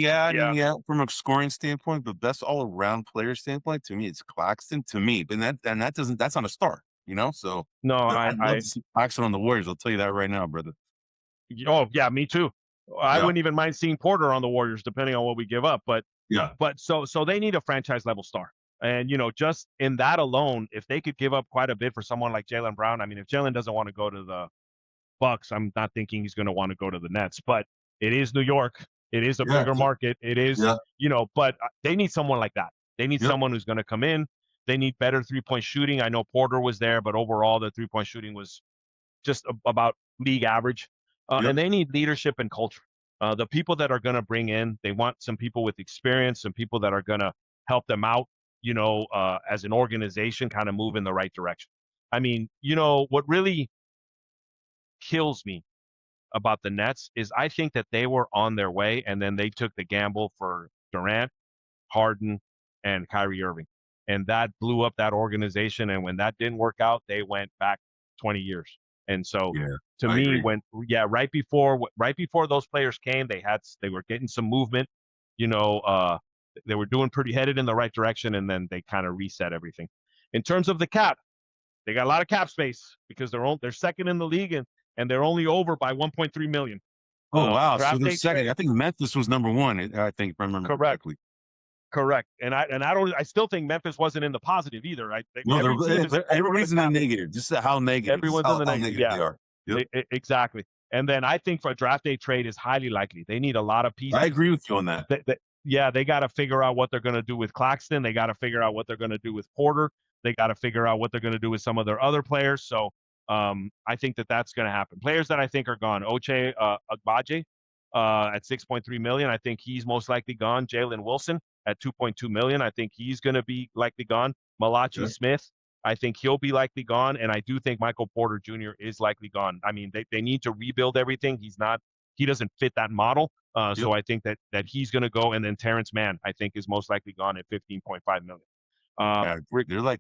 Speaker 2: That way.
Speaker 1: From a scoring standpoint, but best all around player standpoint, to me, it's Claxton. To me, that's not a star, So
Speaker 2: no,
Speaker 1: I love to see Claxton on the Warriors. I'll tell you that right now, brother.
Speaker 2: Oh yeah, me too. I wouldn't even mind seeing Porter on the Warriors, depending on what we give up. But so they need a franchise level star. And, just in that alone, if they could give up quite a bit for someone like Jaylen Brown, I mean, if Jaylen doesn't want to go to the Bucks, I'm not thinking he's going to want to go to the Nets. But it is New York. It is a bigger market. It is, but they need someone like that. They need someone who's going to come in. They need better three-point shooting. I know Porter was there, but overall, the three-point shooting was just about league average. And they need leadership and culture. The people that are going to bring in, they want some people with experience, some people that are going to help them out, as an organization, kind of move in the right direction. I mean, what really kills me about the Nets is I think that they were on their way and then they took the gamble for Durant, Harden, and Kyrie Irving. And that blew up that organization. And when that didn't work out, they went back 20 years. And so
Speaker 1: Yeah,
Speaker 2: to
Speaker 1: I
Speaker 2: me,
Speaker 1: agree.
Speaker 2: right before those players came, they were getting some movement, you know, uh, they were doing pretty headed in the right direction. And then they kind of reset everything. In terms of the cap, they got a lot of cap space because they're second in the league and they're only over by 1.3 million.
Speaker 1: Oh wow! So
Speaker 2: Draft
Speaker 1: they're
Speaker 2: day
Speaker 1: second.
Speaker 2: trade.
Speaker 1: I think Memphis was number one. I think, if I remember
Speaker 2: Correct.
Speaker 1: correctly.
Speaker 2: Correct. I still think Memphis wasn't in the positive either.
Speaker 1: No,
Speaker 2: Every team is over the
Speaker 1: everybody's in the
Speaker 2: cap.
Speaker 1: negative. Just how negative. Just
Speaker 2: Everyone's in the
Speaker 1: how
Speaker 2: negative.
Speaker 1: negative
Speaker 2: Yeah,
Speaker 1: they are. Yep.
Speaker 2: exactly. And then I think for a draft day trade is highly likely. They need a lot of
Speaker 1: I
Speaker 2: pieces.
Speaker 1: agree with you on that.
Speaker 2: Yeah, they got to figure out what they're going to do with Claxton. They got to figure out what they're going to do with Porter. They got to figure out what they're going to do with some of their other players. So I think that that's going to happen. Players that I think are gone: Oche Agbaje at 6.3 million. I think he's most likely gone. Jalen Wilson at 2.2 million. I think he's going to be likely gone. Malachi
Speaker 1: Okay.
Speaker 2: Smith, I think he'll be likely gone. And I do think Michael Porter Jr. is likely gone. I mean, they need to rebuild everything. He doesn't fit that model. So
Speaker 1: Yep.
Speaker 2: I think that he's going to go. And then Terrence Mann, I think, is most likely gone at 15.5 million.
Speaker 1: Yeah, they're like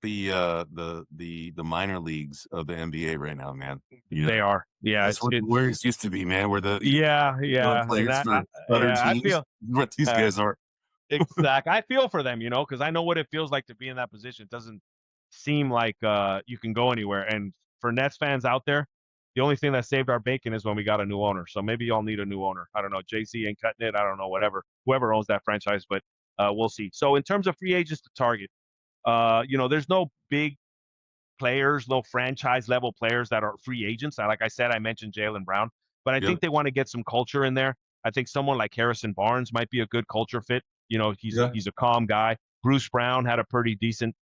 Speaker 1: the minor leagues of the NBA right now, man.
Speaker 2: They are. Yeah,
Speaker 1: That's what where it used to be, man. Where the
Speaker 2: yeah. And
Speaker 1: players for other
Speaker 2: I
Speaker 1: teams.
Speaker 2: feel
Speaker 1: What these
Speaker 2: uh,
Speaker 1: guys are.
Speaker 2: exact. I feel for them, because I know what it feels like to be in that position. It doesn't seem like you can go anywhere. And for Nets fans out there, the only thing that saved our bacon is when we got a new owner. So maybe y'all need a new owner. I don't know. JC ain't cutting it. I don't know. Whoever owns that franchise, but we'll see. So in terms of free agents to target, there's no big players, no franchise level players that are free agents. Like I said, I mentioned Jaylen Brown, but I
Speaker 1: Yep.
Speaker 2: think they want to get some culture in there. I think someone like Harrison Barnes might be a good culture fit. He's
Speaker 1: Yeah.
Speaker 2: he's a calm guy. Bruce Brown had a pretty decent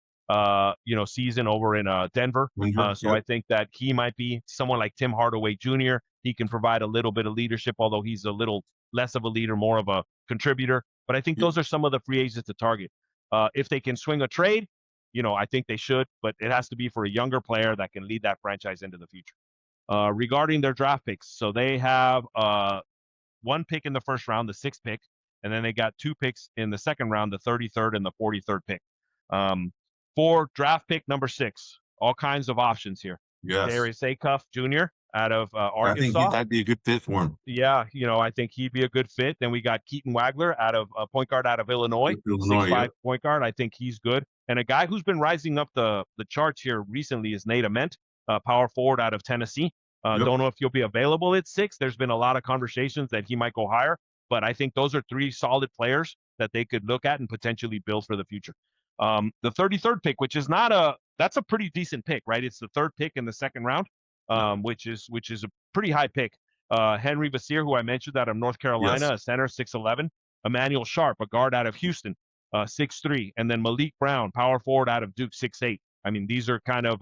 Speaker 2: season over in Denver. So
Speaker 1: Yep.
Speaker 2: I think that he might be someone like Tim Hardaway Jr. He can provide a little bit of leadership, although he's a little less of a leader, more of a contributor. But I think
Speaker 1: Yep.
Speaker 2: those are some of the free agents to target. If they can swing a trade, I think they should, but it has to be for a younger player that can lead that franchise into the future. Regarding their draft picks, so they have one pick in the first round, the sixth pick, and then they got two picks in the second round, the 33rd and the 43rd pick. For draft pick number 6, all kinds of options here.
Speaker 1: Yes.
Speaker 2: Darius Acuff Jr. out of
Speaker 1: I think
Speaker 2: Arkansas.
Speaker 1: that'd be a good fit for him.
Speaker 2: Yeah, I think he'd be a good fit. Then we got Keaton Wagler out of point guard out of Illinois, 6'5"
Speaker 1: yeah.
Speaker 2: point guard. I think he's good. And a guy who's been rising up the charts here recently is Nate Ament, power forward out of Tennessee.
Speaker 1: Yep.
Speaker 2: Don't know if he'll be available at 6. There's been a lot of conversations that he might go higher, but I think those are 3 solid players that they could look at and potentially build for the future. The 33rd pick, that's a pretty decent pick, right? It's the 3rd pick in the second round, which is a pretty high pick. Henry Vassir, who I mentioned out of North Carolina,
Speaker 1: Yes.
Speaker 2: a center, 6'11". Emmanuel Sharp, a guard out of Houston, 6'3". And then Malik Brown, power forward out of Duke, 6'8". I mean, these are kind of,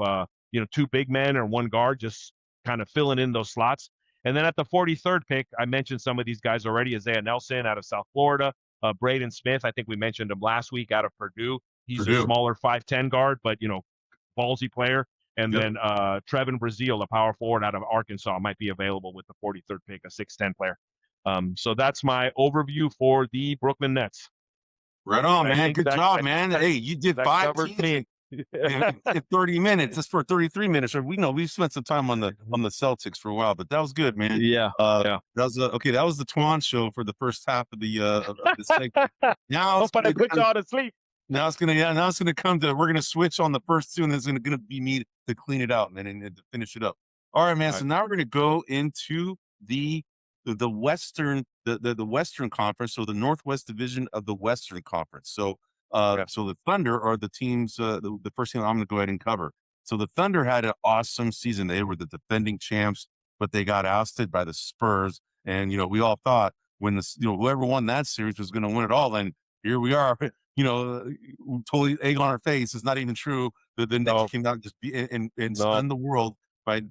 Speaker 2: 2 big men or 1 guard, just kind of filling in those slots. And then at the 43rd pick, I mentioned some of these guys already. Isaiah Nelson out of South Florida. Braden Smith, I think we mentioned him last week, out of Purdue. He's a smaller 5'10" guard, but, ballsy player. And then Trevin Brazile, a power forward out of Arkansas, might be available with the 43rd pick, a 6'10" player. So that's my overview for the Brooklyn Nets.
Speaker 1: Right on, man. Good job, man. Hey, you did 5 teams in 30 minutes. That's for 33 minutes. Or we spent some time on the Celtics for a while, but that was good, man.
Speaker 2: Yeah.
Speaker 1: That was okay. That was the Twan show for the first half of the segment. Now
Speaker 2: Hope I put y'all to sleep.
Speaker 1: Now it's gonna come to, we're gonna switch on the first 2, and it's gonna be me to clean it out and then to finish it up. All right, man. So now we're gonna go into the Western the Western Conference, so the Northwest Division of the Western Conference. So so the Thunder are the teams. The first thing I'm gonna go ahead and cover. So the Thunder had an awesome season. They were the defending champs, but they got ousted by the Spurs. And we all thought when whoever won that series was gonna win it all. And here we are. Totally egg on our face. It's not even true. The Knicks came out and just and stunned the world by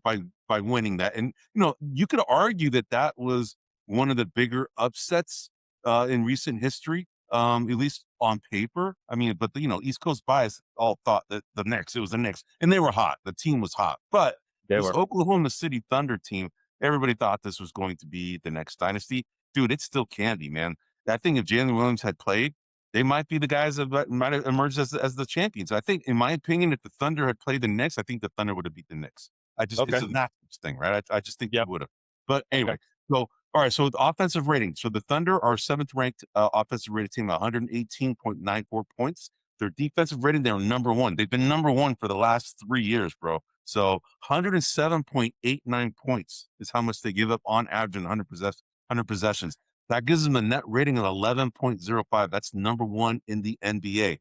Speaker 1: winning that. And you could argue that was one of the bigger upsets in recent history, at least on paper. I mean, but East Coast bias all thought that the Knicks, it was the Knicks, and they were hot. The team was hot, but
Speaker 2: They
Speaker 1: this
Speaker 2: were.
Speaker 1: Oklahoma City Thunder team, everybody thought this was going to be the next dynasty. Dude, it still can be, man. I think if Jalen Williams had played, they might be the guys that might have emerged as the champions. I think, in my opinion, if the Thunder had played the Knicks, I think the Thunder would have beat the Knicks. It's a matchups thing, right? I just think they
Speaker 2: Yep.
Speaker 1: would have. But anyway,
Speaker 2: Okay.
Speaker 1: so all right, so the offensive rating. So the Thunder are 7th ranked offensive rated team, 118.94 points. Their defensive rating, they're number 1. They've been number 1 for the last 3 years, bro. So 107.89 points is how much they give up on average in 100 possessions. That gives them a net rating of 11.05. That's number 1 in the NBA.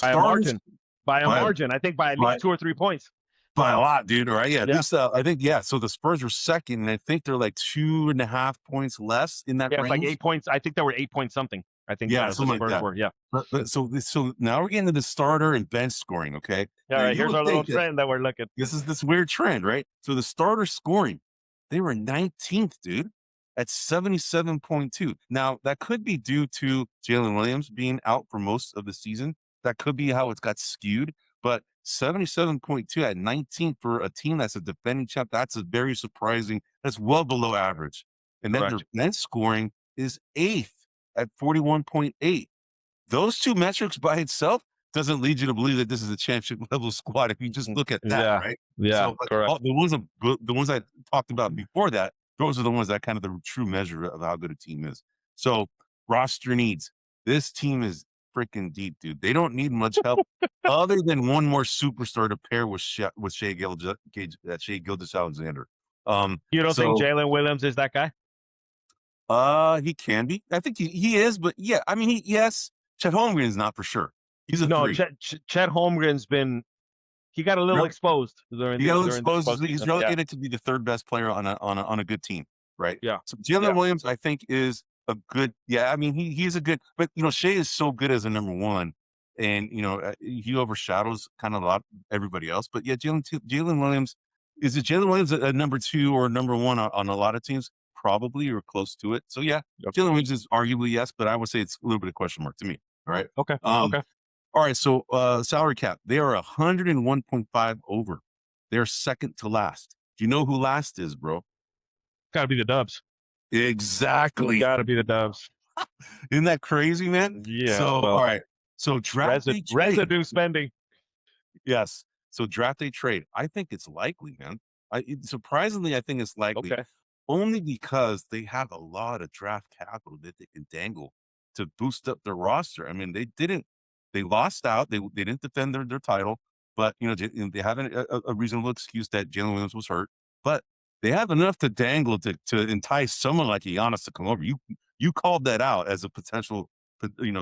Speaker 2: By a
Speaker 1: Starters,
Speaker 2: margin. By a
Speaker 1: by,
Speaker 2: margin. I think by at
Speaker 1: by,
Speaker 2: least 2 or 3 points.
Speaker 1: by a lot, dude. Right? Yeah. At
Speaker 2: Yeah.
Speaker 1: least I think, yeah. So the Spurs were second, and I think they're like 2.5 points less in that
Speaker 2: Yeah,
Speaker 1: range.
Speaker 2: it's like 8 points. I think there were 8 point something. I think
Speaker 1: Yeah,
Speaker 2: the
Speaker 1: something
Speaker 2: Spurs
Speaker 1: like that.
Speaker 2: were. Yeah.
Speaker 1: But so now we're getting to the starter and bench scoring. Okay.
Speaker 2: All
Speaker 1: Now,
Speaker 2: right.
Speaker 1: you
Speaker 2: Here's
Speaker 1: would
Speaker 2: our little
Speaker 1: think that
Speaker 2: trend that we're looking.
Speaker 1: this is this weird trend, right? So the starter scoring, they were 19th, dude, at 77.2. Now, that could be due to Jalen Williams being out for most of the season. That could be how it's got skewed. But 77.2 at 19th for a team that's a defending champ, that's a very surprising. That's well below average. And then their
Speaker 2: Correct.
Speaker 1: bench scoring is 8th at 41.8. Those two metrics by itself doesn't lead you to believe that this is a championship level squad if you just look at that,
Speaker 2: Yeah.
Speaker 1: right?
Speaker 2: Yeah.
Speaker 1: So, but
Speaker 2: Correct.
Speaker 1: the ones I talked about before that, those are the ones that kind of the true measure of how good a team is. So, roster needs. This team is freaking deep, dude. They don't need much help other than one more superstar to pair with Shea Gilgeous-Alexander.
Speaker 2: You don't think
Speaker 1: So
Speaker 2: Jalen Williams is that guy?
Speaker 1: he can be. I think he is, but yeah, I mean, yes. Chet Holmgren is not for sure. He's a
Speaker 2: No,
Speaker 1: 3.
Speaker 2: Chet Holmgren's been. He got a little
Speaker 1: Yep.
Speaker 2: exposed during
Speaker 1: He got
Speaker 2: this
Speaker 1: exposed. He's
Speaker 2: postseason.
Speaker 1: relegated to be the 3rd best player on a good team, right?
Speaker 2: Yeah.
Speaker 1: So Jalen
Speaker 2: Yeah.
Speaker 1: Williams, I think, is a good. Yeah, I mean, he's a good. But Shea is so good as a number 1, and he overshadows kind of a lot everybody else. But yeah, Jalen Williams, is it Jalen Williams a number 2 or number 1 on a lot of teams? Probably, or close to it. So yeah,
Speaker 2: Yep.
Speaker 1: Jalen Williams is arguably yes, but I would say it's a little bit of question mark to me. All right.
Speaker 2: Okay.
Speaker 1: Okay. All right, so salary cap, they are 101.5 over. They're second to last. Do you know who last is, bro?
Speaker 2: Got to be the Dubs.
Speaker 1: Exactly.
Speaker 2: Got to be the Dubs.
Speaker 1: Isn't that crazy, man?
Speaker 2: Yeah.
Speaker 1: So,
Speaker 2: well,
Speaker 1: all right. So draft day trade.
Speaker 2: residue spending.
Speaker 1: Yes. So draft day trade. I think it's likely, man. Surprisingly, I think it's likely.
Speaker 2: Okay.
Speaker 1: Only because they have a lot of draft capital that they can dangle to boost up their roster. I mean, they lost out. They didn't defend their title, but they have a reasonable excuse that Jalen Williams was hurt. But they have enough to dangle to entice someone like Giannis to come over. You called that out as a potential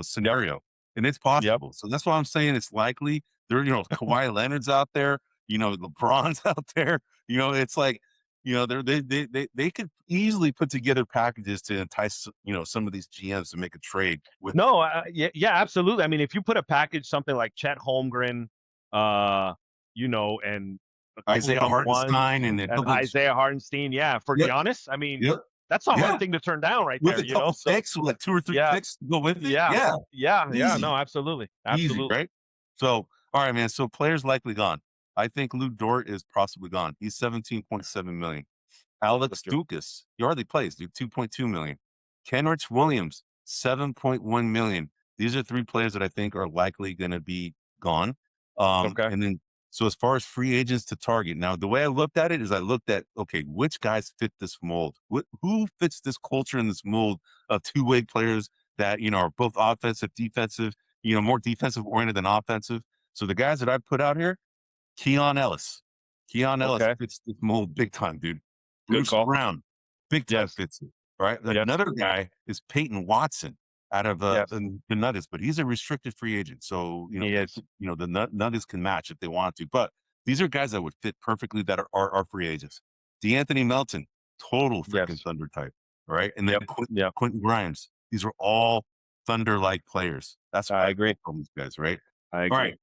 Speaker 1: scenario, and it's possible.
Speaker 2: Yep.
Speaker 1: So that's why I'm saying it's likely. There, Kawhi Leonard's out there. LeBron's out there. It's like. They could easily put together packages to entice some of these GMs to make a trade with.
Speaker 2: No, yeah, absolutely. I mean, if you put a package, something like Chet Holmgren, and
Speaker 1: Isaiah Hartenstein and
Speaker 2: Isaiah Hartenstein, yeah, for Giannis, I mean, that's a hard thing to turn down right
Speaker 1: with
Speaker 2: there.
Speaker 1: A couple picks, with like 2 or 3 picks to go with it.
Speaker 2: Yeah.
Speaker 1: Easy.
Speaker 2: No, absolutely.
Speaker 1: Easy, right? So, all right, man. So players likely gone. I think Lou Dort is possibly gone. He's 17.7 million. Alex Dukas, he hardly plays, dude, 2.2 million. Kenrich Williams, 7.1 million. These are 3 players that I think are likely going to be gone. And then, so as far as free agents to target, now the way I looked at it is I looked at, okay, which guys fit this mold? Who fits this culture in this mold of 2-way players that, are both offensive, defensive, more defensive oriented than offensive. So the guys that I put out here, Keon Ellis. Ellis fits this mold big time, dude. Bruce Brown, big time fits it. Right. Another guy is Peyton Watson out of the Nuggets, but he's a restricted free agent. So the Nuggets can match if they want to. But these are guys that would fit perfectly that are free agents. DeAnthony Melton, total freaking Thunder type. Right. And then Quentin Grimes. These are all Thunder like players. That's why
Speaker 2: I agree
Speaker 1: on these guys, right?
Speaker 2: I agree.
Speaker 1: All right.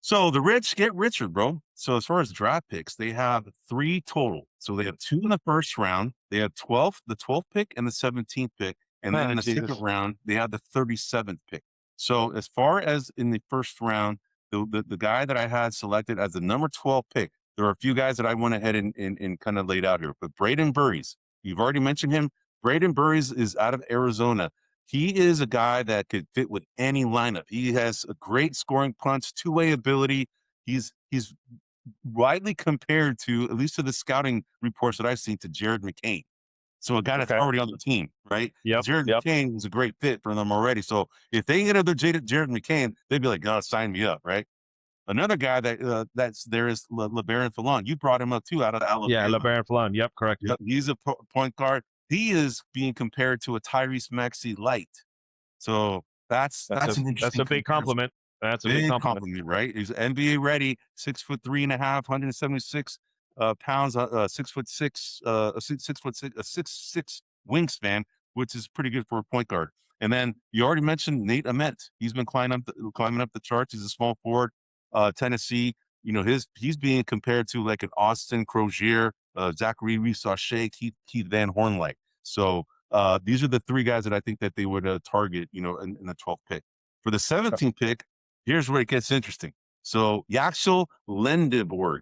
Speaker 1: So the rich get richer, bro. So as far as draft picks, they have 3 total. So they have 2 in the first round. They have the 12th pick and the 17th pick. And then in the second round, they have the 37th pick. So as far as in the first round, the guy that I had selected as the number 12 pick, there are a few guys that I went ahead and kind of laid out here. But Braden Burries, you've already mentioned him. Braden Burries is out of Arizona. He is a guy that could fit with any lineup. He has a great scoring punch, two-way ability. He's widely compared to, at least to the scouting reports that I've seen, to Jared McCain. So a guy that's already on the team, right? Jared McCain is a great fit for them already. So if they get another Jared McCain, they'd be like, "God, sign me up," right? Another guy that's there is LeBaron Fallon. You brought him up too, out of Alabama.
Speaker 2: Yeah, LeBaron Fallon. Yep, correct.
Speaker 1: Yep, he's a point guard. He is being compared to a Tyrese Maxey light. So that's an interesting.
Speaker 2: That's a big compliment. That's a big compliment,
Speaker 1: right? He's NBA ready, 6'3.5", 176 pounds, 6'6", 6'6" wingspan, which is pretty good for a point guard. And then you already mentioned Nate Ament. He's been climbing up the charts. He's a small forward, Tennessee. You know, he's being compared to like an Austin Crozier, Zachary Reese-Sachet, Keith Van Horn-like. So these are the 3 guys that I think that they would target, you know, in the 12th pick. For the 17th pick, here's where it gets interesting. So Yaxel Lendeborg.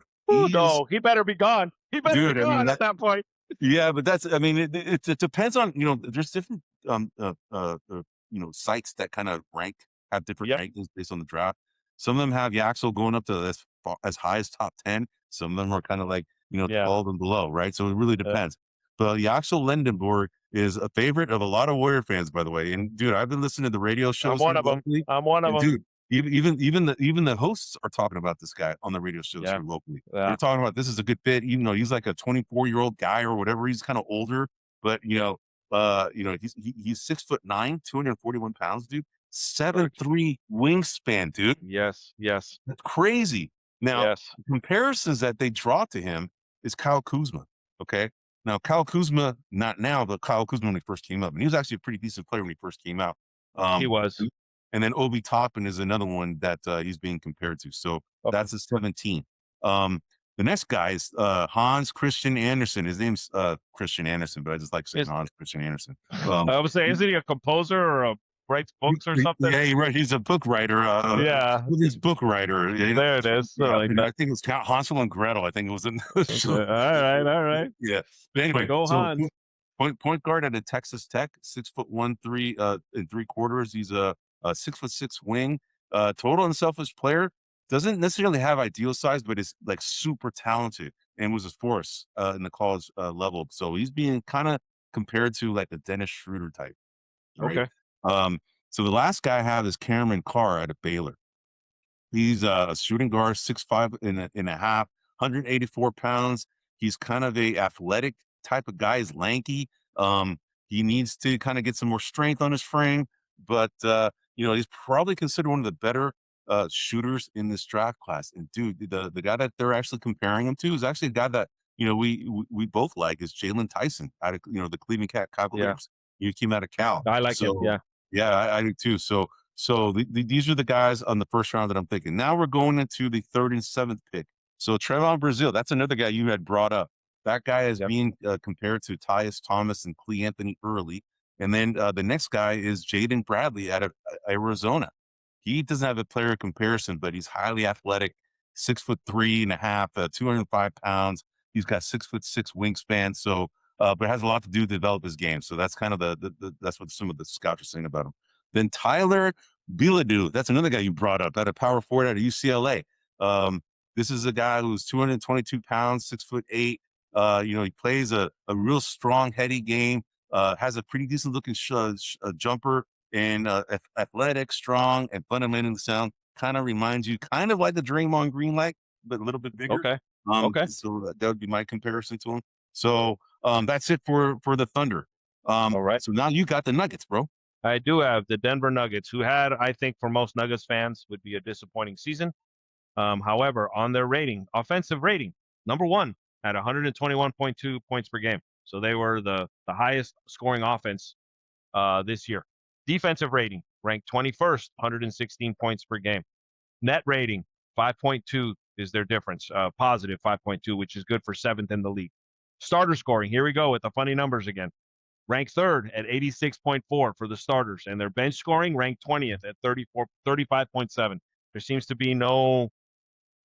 Speaker 2: He better be gone. He better be gone at that point.
Speaker 1: Yeah, but that's, I mean, it depends on, you know, there's different, you know, sites that kind of have different rankings based on the draft. Some of them have Yaxel going up to as high as top 10. Some of them are kind of like, you know, 12 and below, right? So it really depends. But Yaxel Lendeborg is a favorite of a lot of Warrior fans, by the way. And dude, I've been listening to the radio shows.
Speaker 2: I'm one of them.
Speaker 1: Dude, even the hosts are talking about this guy on the radio shows here locally. They're talking about this is a good fit, even though he's like a 24-year-old guy or whatever. He's kind of older, but you know, he's 6'9", 241 pounds, dude. 7'3" wingspan, dude.
Speaker 2: Yes.
Speaker 1: That's crazy. Now, comparisons that they draw to him is Kyle Kuzma. Okay. Now, Kyle Kuzma, not now, but Kyle Kuzma when he first came up, and he was actually a pretty decent player when he first came out.
Speaker 2: He was.
Speaker 1: And then Obi Toppin is another one that he's being compared to. So that's a 17. The next guy is Hans Christian Andersen. His name's Christian Andersen, but I just like saying Hans Christian Andersen.
Speaker 2: I would say, isn't he a composer or writes books or something?
Speaker 1: Yeah, he's a book writer. He's a book writer.
Speaker 2: There it is.
Speaker 1: I think it was Hansel and Gretel. I think it was in the show.
Speaker 2: All right.
Speaker 1: Yeah. But anyway,
Speaker 2: go Hans.
Speaker 1: Point guard at a Texas Tech, 6'1", 3 3/4. He's a 6'6" wing. Total unselfish player. Doesn't necessarily have ideal size, but is like super talented and was a force in the college level. So he's being kind of compared to like the Dennis Schroeder type. Right?
Speaker 2: Okay.
Speaker 1: So the last guy I have is Cameron Carr out of Baylor. He's a shooting guard, 6'5" and a half, 184 pounds. He's kind of a athletic type of guy. He's lanky. He needs to kind of get some more strength on his frame, but you know, he's probably considered one of the better shooters in this draft class. And dude, the guy that they're actually comparing him to is actually a guy that, you know, we both like, is Jalen Tyson out of, you know, the Cleveland Cavaliers. He came out of Cal.
Speaker 2: I like him.
Speaker 1: Yeah, I do too. So these are the guys on the first round that I'm thinking. Now we're going into the 3rd and 7th pick. So Trevon Brazile, that's another guy you had brought up. That guy is being compared to Tyus Thomas and Cle Anthony Early. And then the next guy is Jaden Bradley out of Arizona. He doesn't have a player comparison, but he's highly athletic, 6'3.5", 205 pounds. He's got 6'6" wingspan. So, but it has a lot to do to develop his game. So that's kind of that's what some of the scouts are saying about him. Then Tyler Bilodeau, that's another guy you brought up, at a power forward out of UCLA. This is a guy who's 222 pounds, 6'8". You know, he plays a real strong, heady game. Has a pretty decent looking jumper, and athletic, strong, and fundamentally sound. Kind of reminds you, kind of like the Draymond Green, like, but a little bit bigger.
Speaker 2: Okay.
Speaker 1: So that would be my comparison to him. So that's it for the Thunder.
Speaker 2: All right.
Speaker 1: So now you got the Nuggets, bro.
Speaker 2: I do have the Denver Nuggets, who had, I think, for most Nuggets fans, would be a disappointing season. However, on their rating, offensive rating, number 1 at 121.2 points per game. So they were the highest scoring offense this year. Defensive rating, ranked 21st, 116 points per game. Net rating, 5.2 is their difference, positive 5.2, which is good for 7th in the league. Starter scoring, here we go with the funny numbers again. Ranked 3rd at 86.4 for the starters, and their bench scoring ranked 20th at 35.7. There seems to be no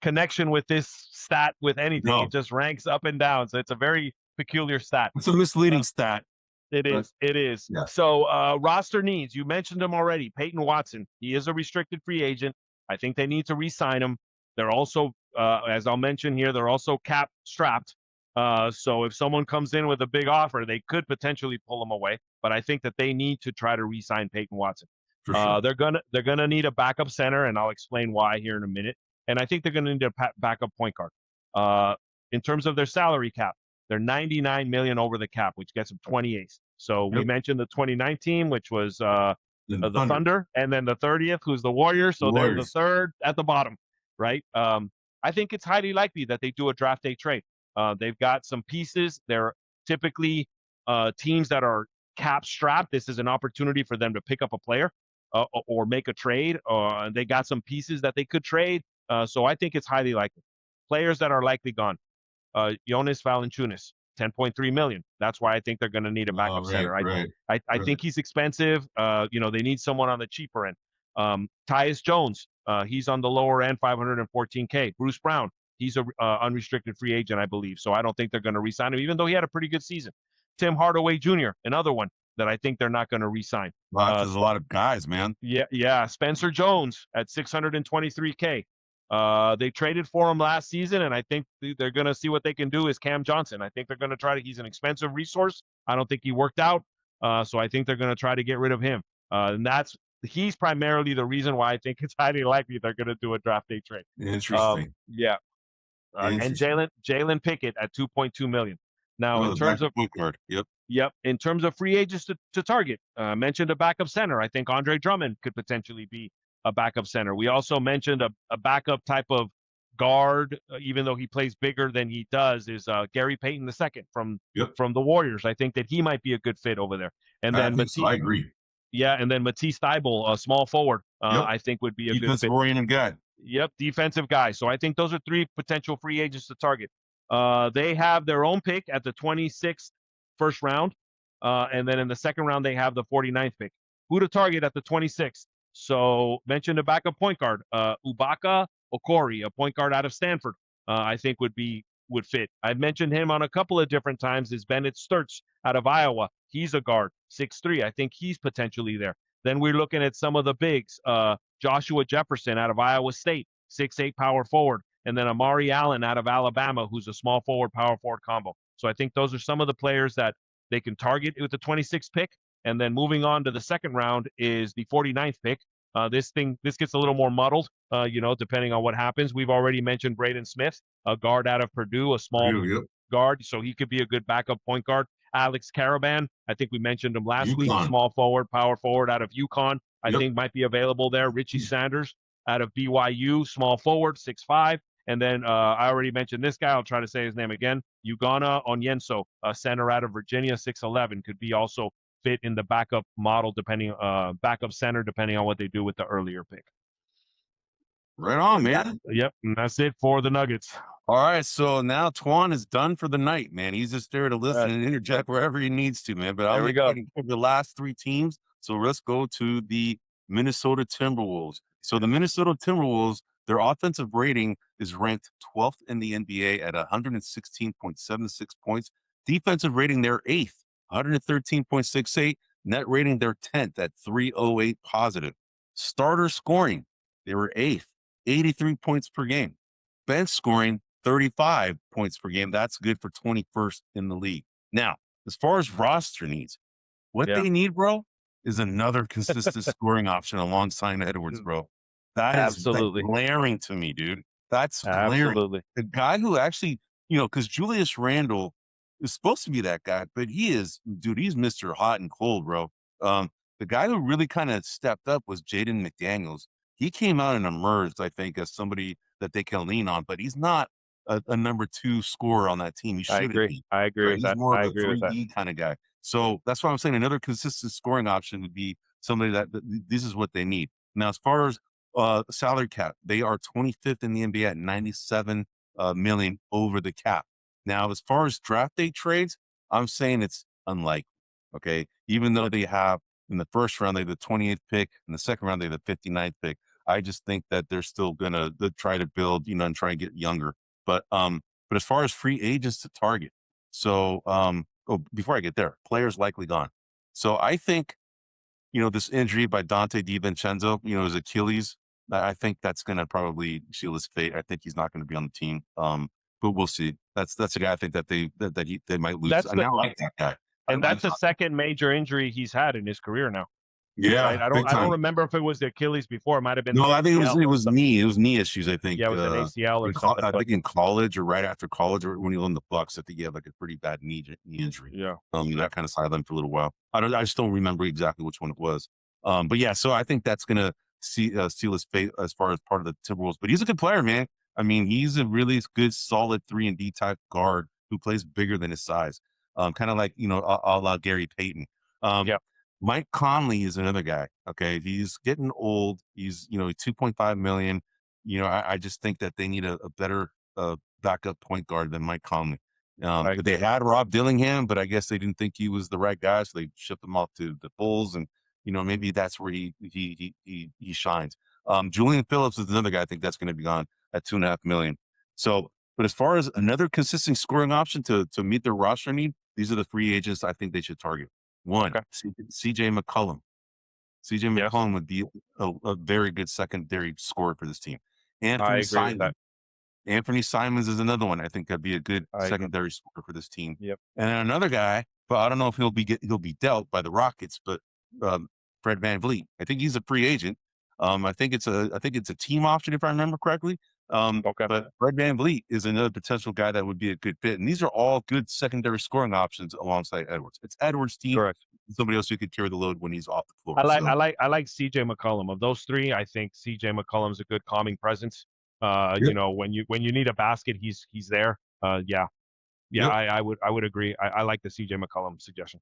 Speaker 2: connection with this stat with anything.
Speaker 1: No.
Speaker 2: It just ranks up and down. So it's a very peculiar stat.
Speaker 1: It's a misleading stat.
Speaker 2: It is. It is.
Speaker 1: Yeah.
Speaker 2: So roster needs, you mentioned him already. Peyton Watson, he is a restricted free agent. I think they need to re-sign him. They're also, as I'll mention here, they're also cap strapped. So if someone comes in with a big offer, they could potentially pull him away. But I think that they need to try to re-sign Peyton Watson.
Speaker 1: For sure.
Speaker 2: They're gonna need a backup center, and I'll explain why here in a minute. And I think they're gonna need a backup point guard. In terms of their salary cap, they're 99 million over the cap, which gets them 28th. So we mentioned the 29th team, which was the Thunder, and then the 30th, who's the Warriors. So they're the 3rd at the bottom, right? I think it's highly likely that they do a draft day trade. They've got some pieces. They're typically teams that are cap strapped. This is an opportunity for them to pick up a player or make a trade. They got some pieces that they could trade. So I think it's highly likely. Players that are likely gone. Jonas Valanciunas, 10.3 million. That's why I think they're going to need a backup center. I think he's expensive. They need someone on the cheaper end. Tyus Jones, he's on the lower end, 514K. Bruce Brown, he's a unrestricted free agent, I believe. So I don't think they're going to re-sign him, even though he had a pretty good season. Tim Hardaway Jr., another one that I think they're not going to re-sign.
Speaker 1: Wow, there's a lot of guys, man.
Speaker 2: Yeah. Spencer Jones at 623K. They traded for him last season, and I think they're going to see what they can do is Cam Johnson. I think they're going to try to, he's an expensive resource. I don't think he worked out. So I think they're going to try to get rid of him. And he's primarily the reason why I think it's highly likely they're going to do a draft day trade.
Speaker 1: Interesting.
Speaker 2: And Jalen Pickett at 2.2 million. Now, in terms of
Speaker 1: point guard,
Speaker 2: in terms of free agents to target, mentioned a backup center. I think Andre Drummond could potentially be a backup center. We also mentioned a backup type of guard, even though he plays bigger than he does, is Gary Payton II from the Warriors. I think that he might be a good fit over there. And then
Speaker 1: I agree.
Speaker 2: Yeah, and then Matisse Thybulle, a small forward, I think would be a good fit.
Speaker 1: Defensive-oriented guy.
Speaker 2: Yep, defensive guy. So I think those are 3 potential free agents to target. They have their own pick at the 26th first round. And then in the second round, they have the 49th pick. Who to target at the 26th? So mentioned a backup point guard, Ubaka Okori, a point guard out of Stanford, I think would fit. I've mentioned him on a couple of different times, is Bennett Sturts out of Iowa. He's a guard, 6'3". I think he's potentially there. Then we're looking at some of the bigs, Joshua Jefferson out of Iowa State, 6'8" power forward. And then Amari Allen out of Alabama, who's a small forward, power forward combo. So I think those are some of the players that they can target with the 26th pick. And then moving on to the second round is the 49th pick. This gets a little more muddled, depending on what happens. We've already mentioned Braden Smith, a guard out of Purdue, a small guard, so he could be a good backup point guard. Alex Caravan, I think we mentioned him last week, small forward, power forward out of UConn, I think might be available there. Richie Sanders out of BYU, small forward, 6'5". And then I already mentioned this guy. I'll try to say his name again. Ugonna Onyenso, a center out of Virginia, 6'11", could be also fit in the backup model, backup center, depending on what they do with the earlier pick.
Speaker 1: Right on, man.
Speaker 2: Yep, and that's it for the Nuggets.
Speaker 1: All right, so now Twan is done for the night, man. He's just there to listen and interject wherever he needs to, man. But I'm going to cover the last 3 teams. So let's go to the Minnesota Timberwolves. So the Minnesota Timberwolves, their offensive rating is ranked 12th in the NBA at 116.76 points. Defensive rating, they're 8th, 113.68. Net rating, they're 10th at 308 positive. Starter scoring, they were 8th, 83 points per game. Bench scoring, 35 points per game. That's good for 21st in the league. Now, as far as roster needs, what they need, bro, is another consistent scoring option alongside Edwards, bro. That is glaring to me, dude. That's glaring. The guy who actually, because Julius Randle is supposed to be that guy, but he's Mr. Hot and Cold, bro. The guy who really kind of stepped up was Jaden McDaniels. He came out and emerged, I think, as somebody that they can lean on, but he's not a number 2 scorer on that team. He should be.
Speaker 2: I agree with that.
Speaker 1: He's more of a 3D kind of guy. So that's why I'm saying another consistent scoring option would be somebody that this is what they need. Now, as far as salary cap. They are 25th in the NBA at 97 million over the cap. Now, as far as draft day trades, I'm saying it's unlikely. Okay, even though they have in the first round they have the 28th pick, in the second round they have the 59th pick. I just think that they're still gonna try to build, and try and get younger. But as far as free agents to target, so before I get there, players likely gone. So I think this injury by Dante DiVincenzo, his Achilles, I think that's going to probably seal his fate. I think he's not going to be on the team. But we'll see. That's a guy I think that they might lose.
Speaker 2: That's
Speaker 1: I now like that guy.
Speaker 2: And that's the second major injury he's had in his career now.
Speaker 1: Yeah,
Speaker 2: right? I don't remember if it was the Achilles before. It might have been.
Speaker 1: No, I think it was knee. It was knee issues. I think.
Speaker 2: Yeah, it was an ACL or something.
Speaker 1: I think in college or right after college or when he was on the Bucks, I think he had like a pretty bad knee injury.
Speaker 2: Yeah.
Speaker 1: That kind of sidelined for a little while. I just don't remember exactly which one it was. But yeah, so I think that's gonna seal his fate as far as part of the Timberwolves. But he's a good player, man. I mean, he's a really good, solid 3-and-D type guard who plays bigger than his size. Kind of like a la Gary Payton.
Speaker 2: Yeah.
Speaker 1: Mike Conley is another guy. Okay, he's getting old. He's 2.5 million. I just think that they need a better backup point guard than Mike Conley. They had Rob Dillingham, but I guess they didn't think he was the right guy, so they shipped him off to the Bulls, and maybe that's where he shines. Julian Phillips is another guy I think that's going to be gone at 2.5 million. So, but as far as another consistent scoring option to meet their roster need, these are the free agents I think they should target. One, CJ McCollum. CJ McCollum would be a very good secondary scorer for this team. Anthony Simons. Anthony Simons is another one I think could be a good secondary scorer for this team.
Speaker 2: Yep.
Speaker 1: And then another guy, but I don't know if he'll be dealt by the Rockets, but Fred VanVleet. I think he's a free agent. I think it's a team option if I remember correctly. But Fred VanVleet is another potential guy that would be a good fit. And these are all good secondary scoring options alongside Edwards. It's Edwards' team.
Speaker 2: Correct.
Speaker 1: Somebody else who could carry the load when he's off the floor.
Speaker 2: I like CJ McCollum. Of those three, I think CJ McCollum's a good calming presence. When you need a basket, he's there. I would agree. I like the CJ McCollum suggestion.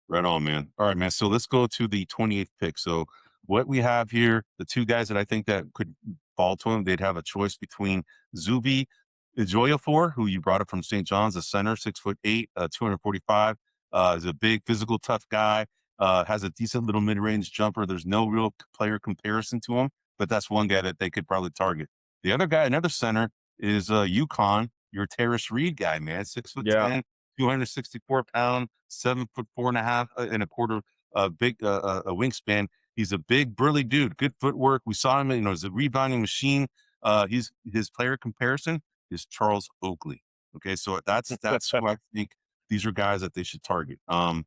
Speaker 1: Right on, man. All right, man. So let's go to the 28th pick. So what we have here, the two guys that I think that could fall to him, they'd have a choice between Zubi Ejiofor, who you brought up from St. John's, a center, 6'8", 245. Is a big physical tough guy, has a decent little mid-range jumper. There's no real player comparison to him, but that's one guy that they could probably target. The other guy, another center, is UConn, your Terrace Reed guy, man, 6'10", 264 pound, 7'4.5" big a wingspan. He's a big burly dude, good footwork. We saw him, as a rebounding machine. His player comparison is Charles Oakley. Okay, so that's who I think these are guys that they should target.
Speaker 2: Not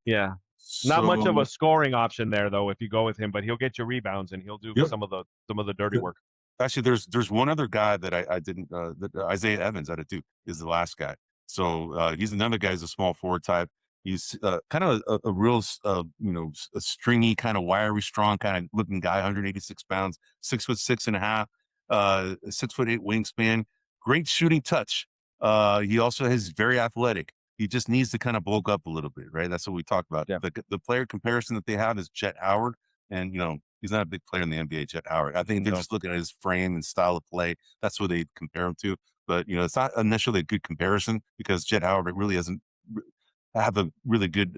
Speaker 2: much of a scoring option there though if you go with him, but he'll get you rebounds and he'll do some of the dirty work.
Speaker 1: Actually, there's one other guy that I didn't. Isaiah Evans out of Duke is the last guy. So he's another guy. He's a small forward type. He's kind of a real, a stringy, kind of wiry, strong kind of looking guy. 186 pounds, 6'6.5", 6'8" wingspan. Great shooting touch. He also is very athletic. He just needs to kind of bulk up a little bit, right? That's what we talked about.
Speaker 2: Yeah.
Speaker 1: The player comparison that they have is Jet Howard, and he's not a big player in the NBA, Jet Howard. I think they're just looking at his frame and style of play. That's what they compare him to. But it's not initially a good comparison because Jet Howard really hasn't have a really good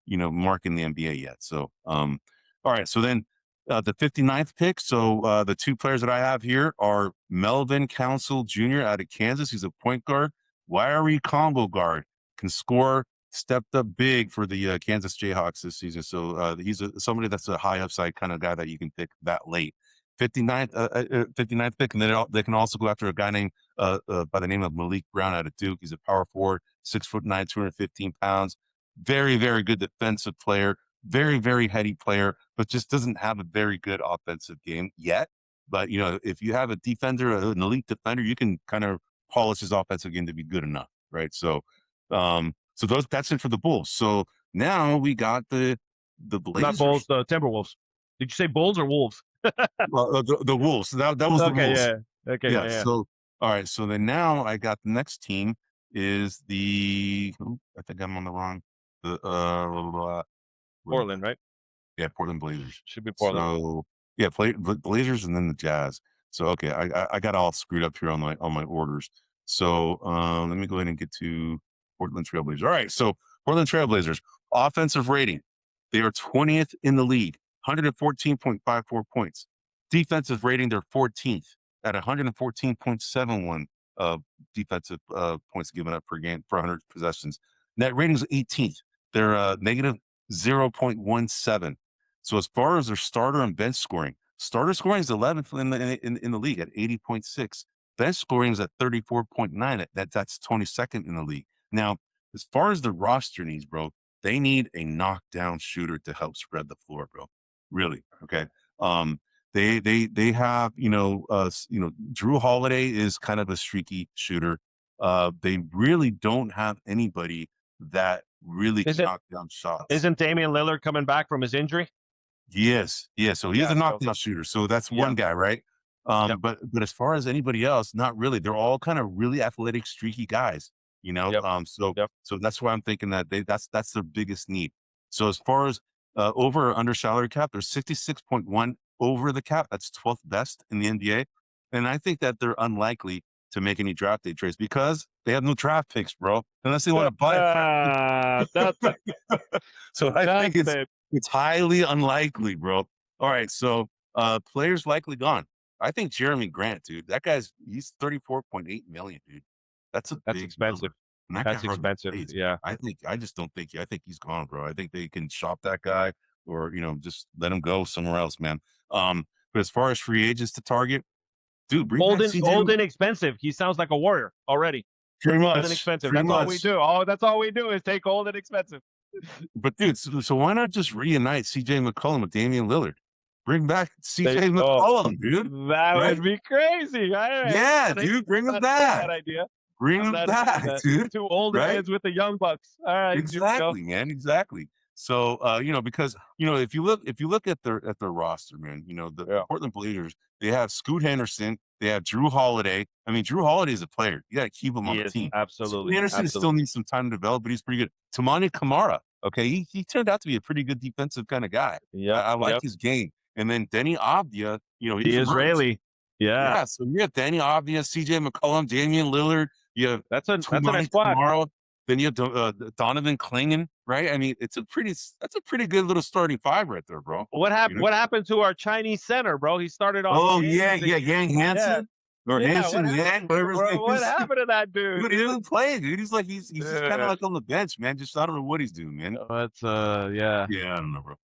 Speaker 1: mark in the NBA yet. So all right. So then the 59th pick. So the two players that I have here are Melvin Council Jr. out of Kansas. He's a point guard, wiry combo guard, can score, stepped up big for the Kansas Jayhawks this season. So he's somebody that's a high upside kind of guy that you can pick that late. 59th pick, and then they can also go after a guy named by the name of Malik Brown out of Duke. He's a power forward, 6'9", 215 pounds. Very, very good defensive player. Very, very heady player, but just doesn't have a very good offensive game yet. But if you have a defender, an elite defender, you can kind of polish his offensive game to be good enough, right? So, that's it for the Bulls. So now we got the Blazers.
Speaker 2: Not Bulls, the Timberwolves. Did you say Bulls or Wolves?
Speaker 1: The Wolves. That was the Wolves.
Speaker 2: Yeah. Okay. Yeah.
Speaker 1: So all right. So then now I got the next team is I think I'm on the wrong.
Speaker 2: Portland, right?
Speaker 1: Yeah, Portland Blazers.
Speaker 2: Should be Portland.
Speaker 1: So Yeah, Blazers and then the Jazz. So okay, I got all screwed up here on my orders. So let me go ahead and get to Portland Trailblazers. All right, so Portland Trailblazers offensive rating, they are 20th in the league, 114.54 points. Defensive rating, they're 14th at 114.71 defensive points given up per game per 100 possessions. Net rating is 18th. They're negative 0.17. So as far as their starter and bench scoring, starter scoring is 11th in the league at 80.6. Bench scoring is at 34.9. That's 22nd in the league. Now, as far as the roster needs, bro, they need a knockdown shooter to help spread the floor, bro. Really, okay. They have Drew Holiday is kind of a streaky shooter. They really don't have anybody that really can knock down shots.
Speaker 2: Isn't Damian Lillard coming back from his injury?
Speaker 1: Yes. So he is a knockdown shooter. So that's one guy, right? But as far as anybody else, not really. They're all kind of really athletic, streaky guys, you know. So that's why I'm thinking that that's their biggest need. So as far as over or under salary cap, they're 66.1 over the cap. That's 12th best in the NBA. And I think that they're unlikely to make any draft day trades because they have no draft picks, bro. Unless they want to buy. So I think it's highly unlikely, bro. All right, so players likely gone. I think Jeremy Grant, dude. That he's 34.8 million, dude. That's
Speaker 2: expensive. That's expensive. Yeah.
Speaker 1: I think he's gone, bro. I think they can shop that guy or just let him go somewhere else, man. But as far as free agents to target, dude,
Speaker 2: old and expensive. He sounds like a warrior already.
Speaker 1: Pretty much.
Speaker 2: Old and expensive. That's all we do. Oh, that's all we do is take old and expensive.
Speaker 1: But dude, so why not just reunite CJ McCollum with Damian Lillard? Bring back CJ McCollum, dude.
Speaker 2: That would be crazy.
Speaker 1: Yeah, dude, bring him back.
Speaker 2: Idea.
Speaker 1: Bring him back, dude.
Speaker 2: Two old heads with the young bucks. All right,
Speaker 1: exactly, man, exactly. So because if you look at their roster, man, the Portland Blazers, they have Scoot Henderson, they have Drew Holiday. I mean, Drew Holiday is a player. You got to keep him on the team.
Speaker 2: Absolutely.
Speaker 1: Scoot Henderson still needs some time to develop, but he's pretty good. Tamani Kamara, okay, he turned out to be a pretty good defensive kind of guy. Yeah, I like his game. And then Denny Avdia, he's
Speaker 2: the Israeli.
Speaker 1: Yeah. So you have Denny Avdia, CJ McCollum, Damian Lillard. You have
Speaker 2: that's a nice squad.
Speaker 1: Tomorrow. Then you have Donovan Clingan, right? I mean, that's a pretty good little starting five right there, bro.
Speaker 2: What happened? What happened to our Chinese center, bro? He started off.
Speaker 1: Oh Yang Hansen or Hansen Yang, whatever his name is.
Speaker 2: What happened to that dude?
Speaker 1: Dude, he doesn't play, dude. He's just kind of like on the bench, man. I don't know what he's doing, man.
Speaker 2: That's
Speaker 1: Yeah, I don't know, bro.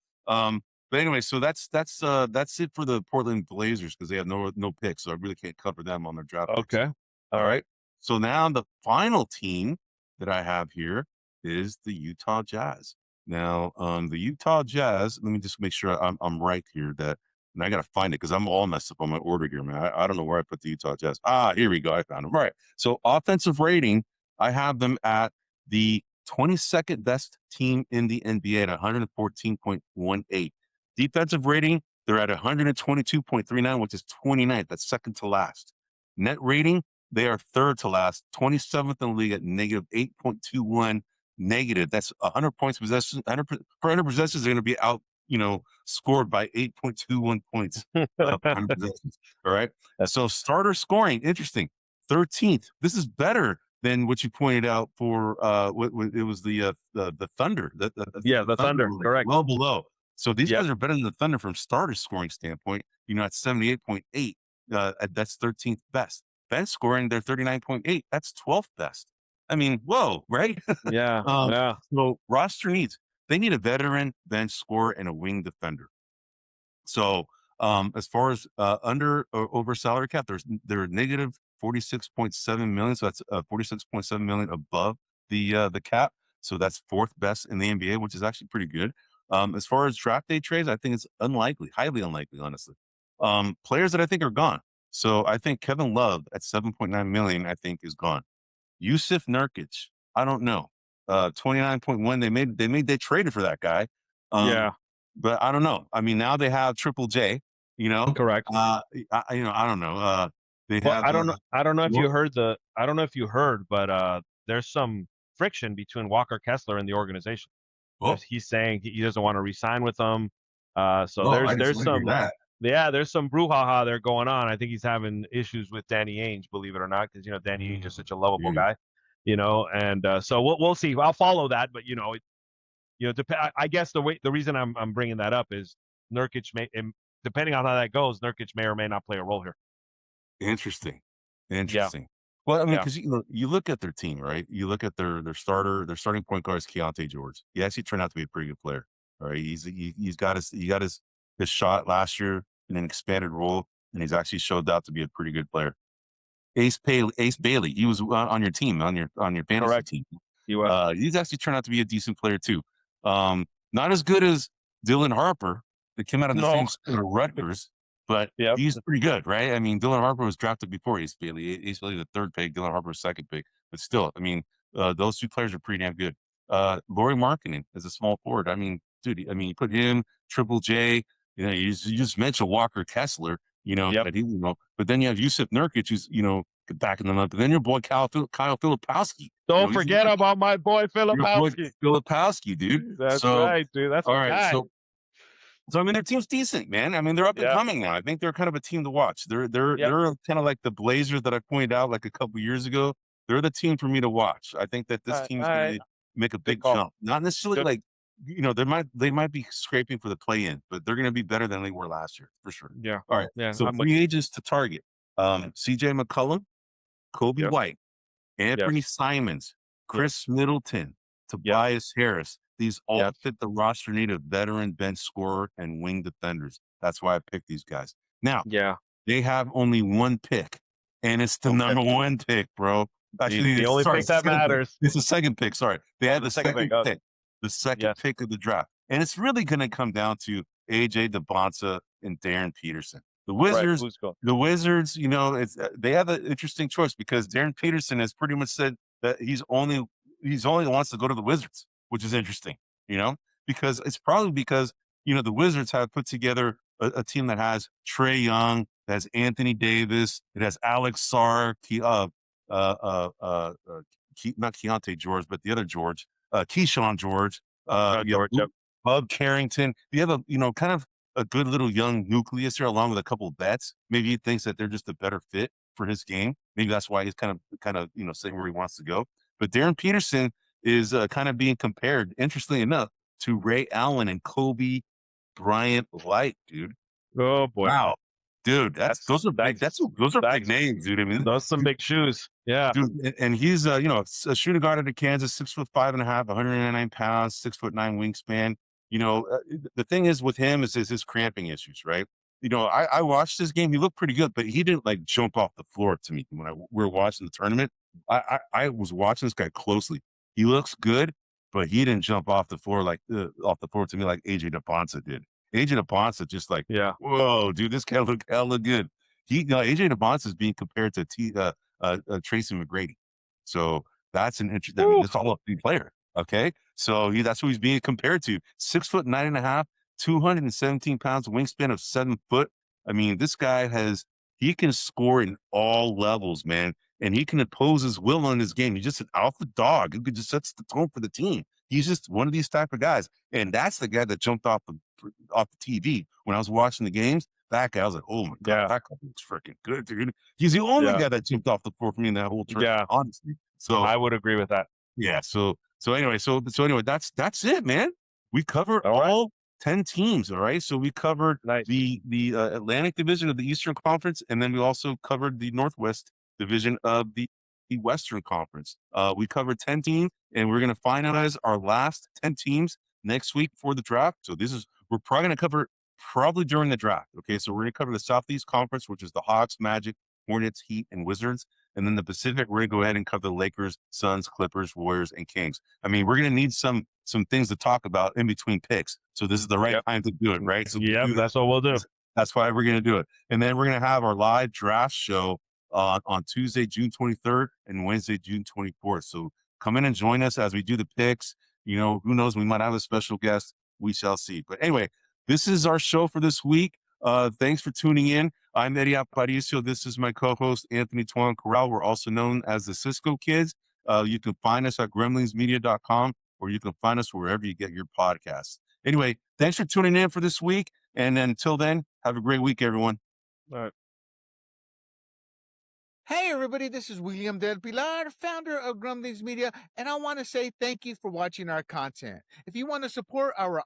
Speaker 1: But anyway, so that's it for the Portland Blazers because they have no picks, so I really can't cover them on their draft.
Speaker 2: Okay.
Speaker 1: Picks. All right. So now the final team that I have here is the Utah Jazz. Now, the Utah Jazz, let me just make sure I'm right here and I got to find it because I'm all messed up on my order here, man. I don't know where I put the Utah Jazz. Here we go. I found them. All right. So offensive rating, I have them at the 22nd best team in the NBA at 114.18. Defensive rating, they're at 122.39, which is 29th. That's second to last. Net rating, they are third to last, 27th in the league at negative 8.21 negative. That's 100 points possession. 100 possessions are going to be out, scored by 8.21 points. 100 possessions. All right. So starter scoring, interesting. 13th. This is better than what you pointed out for it was the Thunder.
Speaker 2: The Thunder. Correct.
Speaker 1: Well below. So these guys are better than the Thunder from starter scoring standpoint. At 78.8. That's 13th best. Bench scoring, they're 39.8. That's 12th best. I mean, whoa, right?
Speaker 2: Yeah.
Speaker 1: So roster needs, they need a veteran bench scorer and a wing defender. So as far as under or over salary cap, they're negative 46.7 million. So that's 46.7 million above the cap. So that's fourth best in the NBA, which is actually pretty good. As far as draft day trades, I think it's highly unlikely, honestly. Players that I think are gone. So I think Kevin Love at 7.9 million, I think is gone. Yusuf Nurkic, I don't know. 29.1. They traded for that guy. But I don't know. I mean, now they have Triple J.
Speaker 2: Correct.
Speaker 1: I don't know.
Speaker 2: I don't know if you heard, but there's some friction between Walker Kessler and the organization. He's saying he doesn't want to re-sign with them. There's some Yeah, there's some brouhaha there going on. I think he's having issues with Danny Ainge, believe it or not, because Danny Ainge is such a lovable
Speaker 1: Dude,
Speaker 2: guy, and so we'll see. I'll follow that, but I guess the reason I'm bringing that up is Nurkic depending on how that goes, Nurkic may or may not play a role here.
Speaker 1: interesting.
Speaker 2: Yeah,
Speaker 1: Interesting. Well, I mean,
Speaker 2: yeah,
Speaker 1: because you look at their team, right? You look at their starting point guard is Keontae George. He actually turned out to be a pretty good player. All right. He's got his shot last year in an expanded role, and he's actually showed out to be a pretty good player. Ace Bailey, he was on your team, on your fantasy
Speaker 2: correct.
Speaker 1: team.
Speaker 2: He was.
Speaker 1: He's actually turned out to be a decent player too. Not as good as Dylan Harper that came out of the
Speaker 2: No.
Speaker 1: same school, Rutgers, but
Speaker 2: Yep.
Speaker 1: he's pretty good, right? I mean, Dylan Harper was drafted before Ace Bailey. Ace Bailey the third pick, Dylan Harper was second pick, but still, I mean, those two players are pretty damn good. Laurie Markkinen is a small forward. I mean, dude, you put him, Triple J. You just mentioned Walker Kessler.
Speaker 2: Yep.
Speaker 1: But then you have Yusuf Nurkic, who's backing them up. And then your boy Kyle Filipowski.
Speaker 2: Don't forget about my boy Filipowski.
Speaker 1: Filipowski, dude.
Speaker 2: That's right, dude. That's
Speaker 1: all
Speaker 2: my
Speaker 1: right.
Speaker 2: guy.
Speaker 1: So I mean, their team's decent, man. I mean, they're up and coming now. I think they're kind of a team to watch. They're kind of like the Blazers that I pointed out like a couple years ago. They're the team for me to watch. I think that this team's going to make a big jump. Not necessarily like they might be scraping for the play-in, but they're going to be better than they were last year for sure.
Speaker 2: Yeah.
Speaker 1: All right.
Speaker 2: Yeah.
Speaker 1: So free agents to target: C.J. McCollum, Kobe White, Anthony Simons, Chris Middleton, Tobias Harris. These all fit the roster need of veteran bench scorer and wing defenders. That's why I picked these guys. Now, they have only one pick, and it's the number one pick, bro. Actually,
Speaker 2: the only pick that matters.
Speaker 1: It's the second pick. Sorry, they had the second pick. The second pick of the draft. And it's really going to come down to AJ DeBonta and Darren Peterson. The Wizards, they have an interesting choice because Darren Peterson has pretty much said that he's only wants to go to the Wizards, which is interesting, because it's probably because, the Wizards have put together a team that has Trae Young, that has Anthony Davis, it has Alex Sarr, not Keontae George, but the other George, Keyshawn George, Bub Carrington. You have kind of a good little young nucleus here, along with a couple of vets. Maybe he thinks that they're just a better fit for his game. Maybe that's why he's kind of saying where he wants to go. But Darren Peterson is kind of being compared, interestingly enough, to Ray Allen and Kobe Bryant Light, dude.
Speaker 2: Oh boy!
Speaker 1: Wow. Dude, those are big names, dude. I mean,
Speaker 2: those are some big shoes. Yeah.
Speaker 1: Dude, and he's a shooting guard out of Kansas, 6'5.5", 109 pounds, 6'9" wingspan. The thing is with him is his cramping issues, right? I watched this game. He looked pretty good, but he didn't like jump off the floor to me when we were watching the tournament. I was watching this guy closely. He looks good, but he didn't jump off the floor to me like AJ DeBonta did. AJ DeBonta just like, whoa, dude, this guy look hella good. AJ DeBonta is being compared to Tracy McGrady. So that's an interesting, that's all a player. Okay. So that's who he's being compared to. 6'9.5", 217 pounds, wingspan of 7 foot. I mean, this guy he can score in all levels, man. And he can impose his will on his game. He's just an alpha dog who just sets the tone for the team. He's just one of these type of guys. And that's the guy that jumped off the TV when I was watching the games. That guy, I was like, oh my God, that guy looks freaking good, dude. He's the only guy that jumped off the floor for me in that whole tournament, honestly. So
Speaker 2: I would agree with that.
Speaker 1: Yeah. So anyway, that's it, man. We covered all 10 teams. All right. So we covered the Atlantic Division of the Eastern Conference, and then we also covered the Northwest Division of the Western Conference. We covered 10 teams, and we're going to finalize our last 10 teams next week for the draft. So we're probably going to cover during the draft. Okay. So we're going to cover the Southeast Conference, which is the Hawks, Magic, Hornets, Heat, and Wizards. And then the Pacific, we're going to go ahead and cover the Lakers, Suns, Clippers, Warriors, and Kings. I mean, we're going to need some things to talk about in between picks. So this is the right time to do it, right? So
Speaker 2: that's what we'll do.
Speaker 1: That's why we're going to do it. And then we're going to have our live draft show on Tuesday, June 23rd and Wednesday, June 24th. So come in and join us as we do the picks. Who knows? We might have a special guest. We shall see. But anyway, this is our show for this week. Thanks for tuning in. I'm Eddie Aparicio. This is my co-host, Anthony Tuan Corral. We're also known as the Cisco Kidz. You can find us at grumblingsmedia.com, or you can find us wherever you get your podcasts. Anyway, thanks for tuning in for this week. And until then, Have a great week, everyone.
Speaker 2: All right.
Speaker 3: Hey, everybody, this is William Del Pilar, founder of Grumblings Media, and I want to say thank you for watching our content. If you want to support our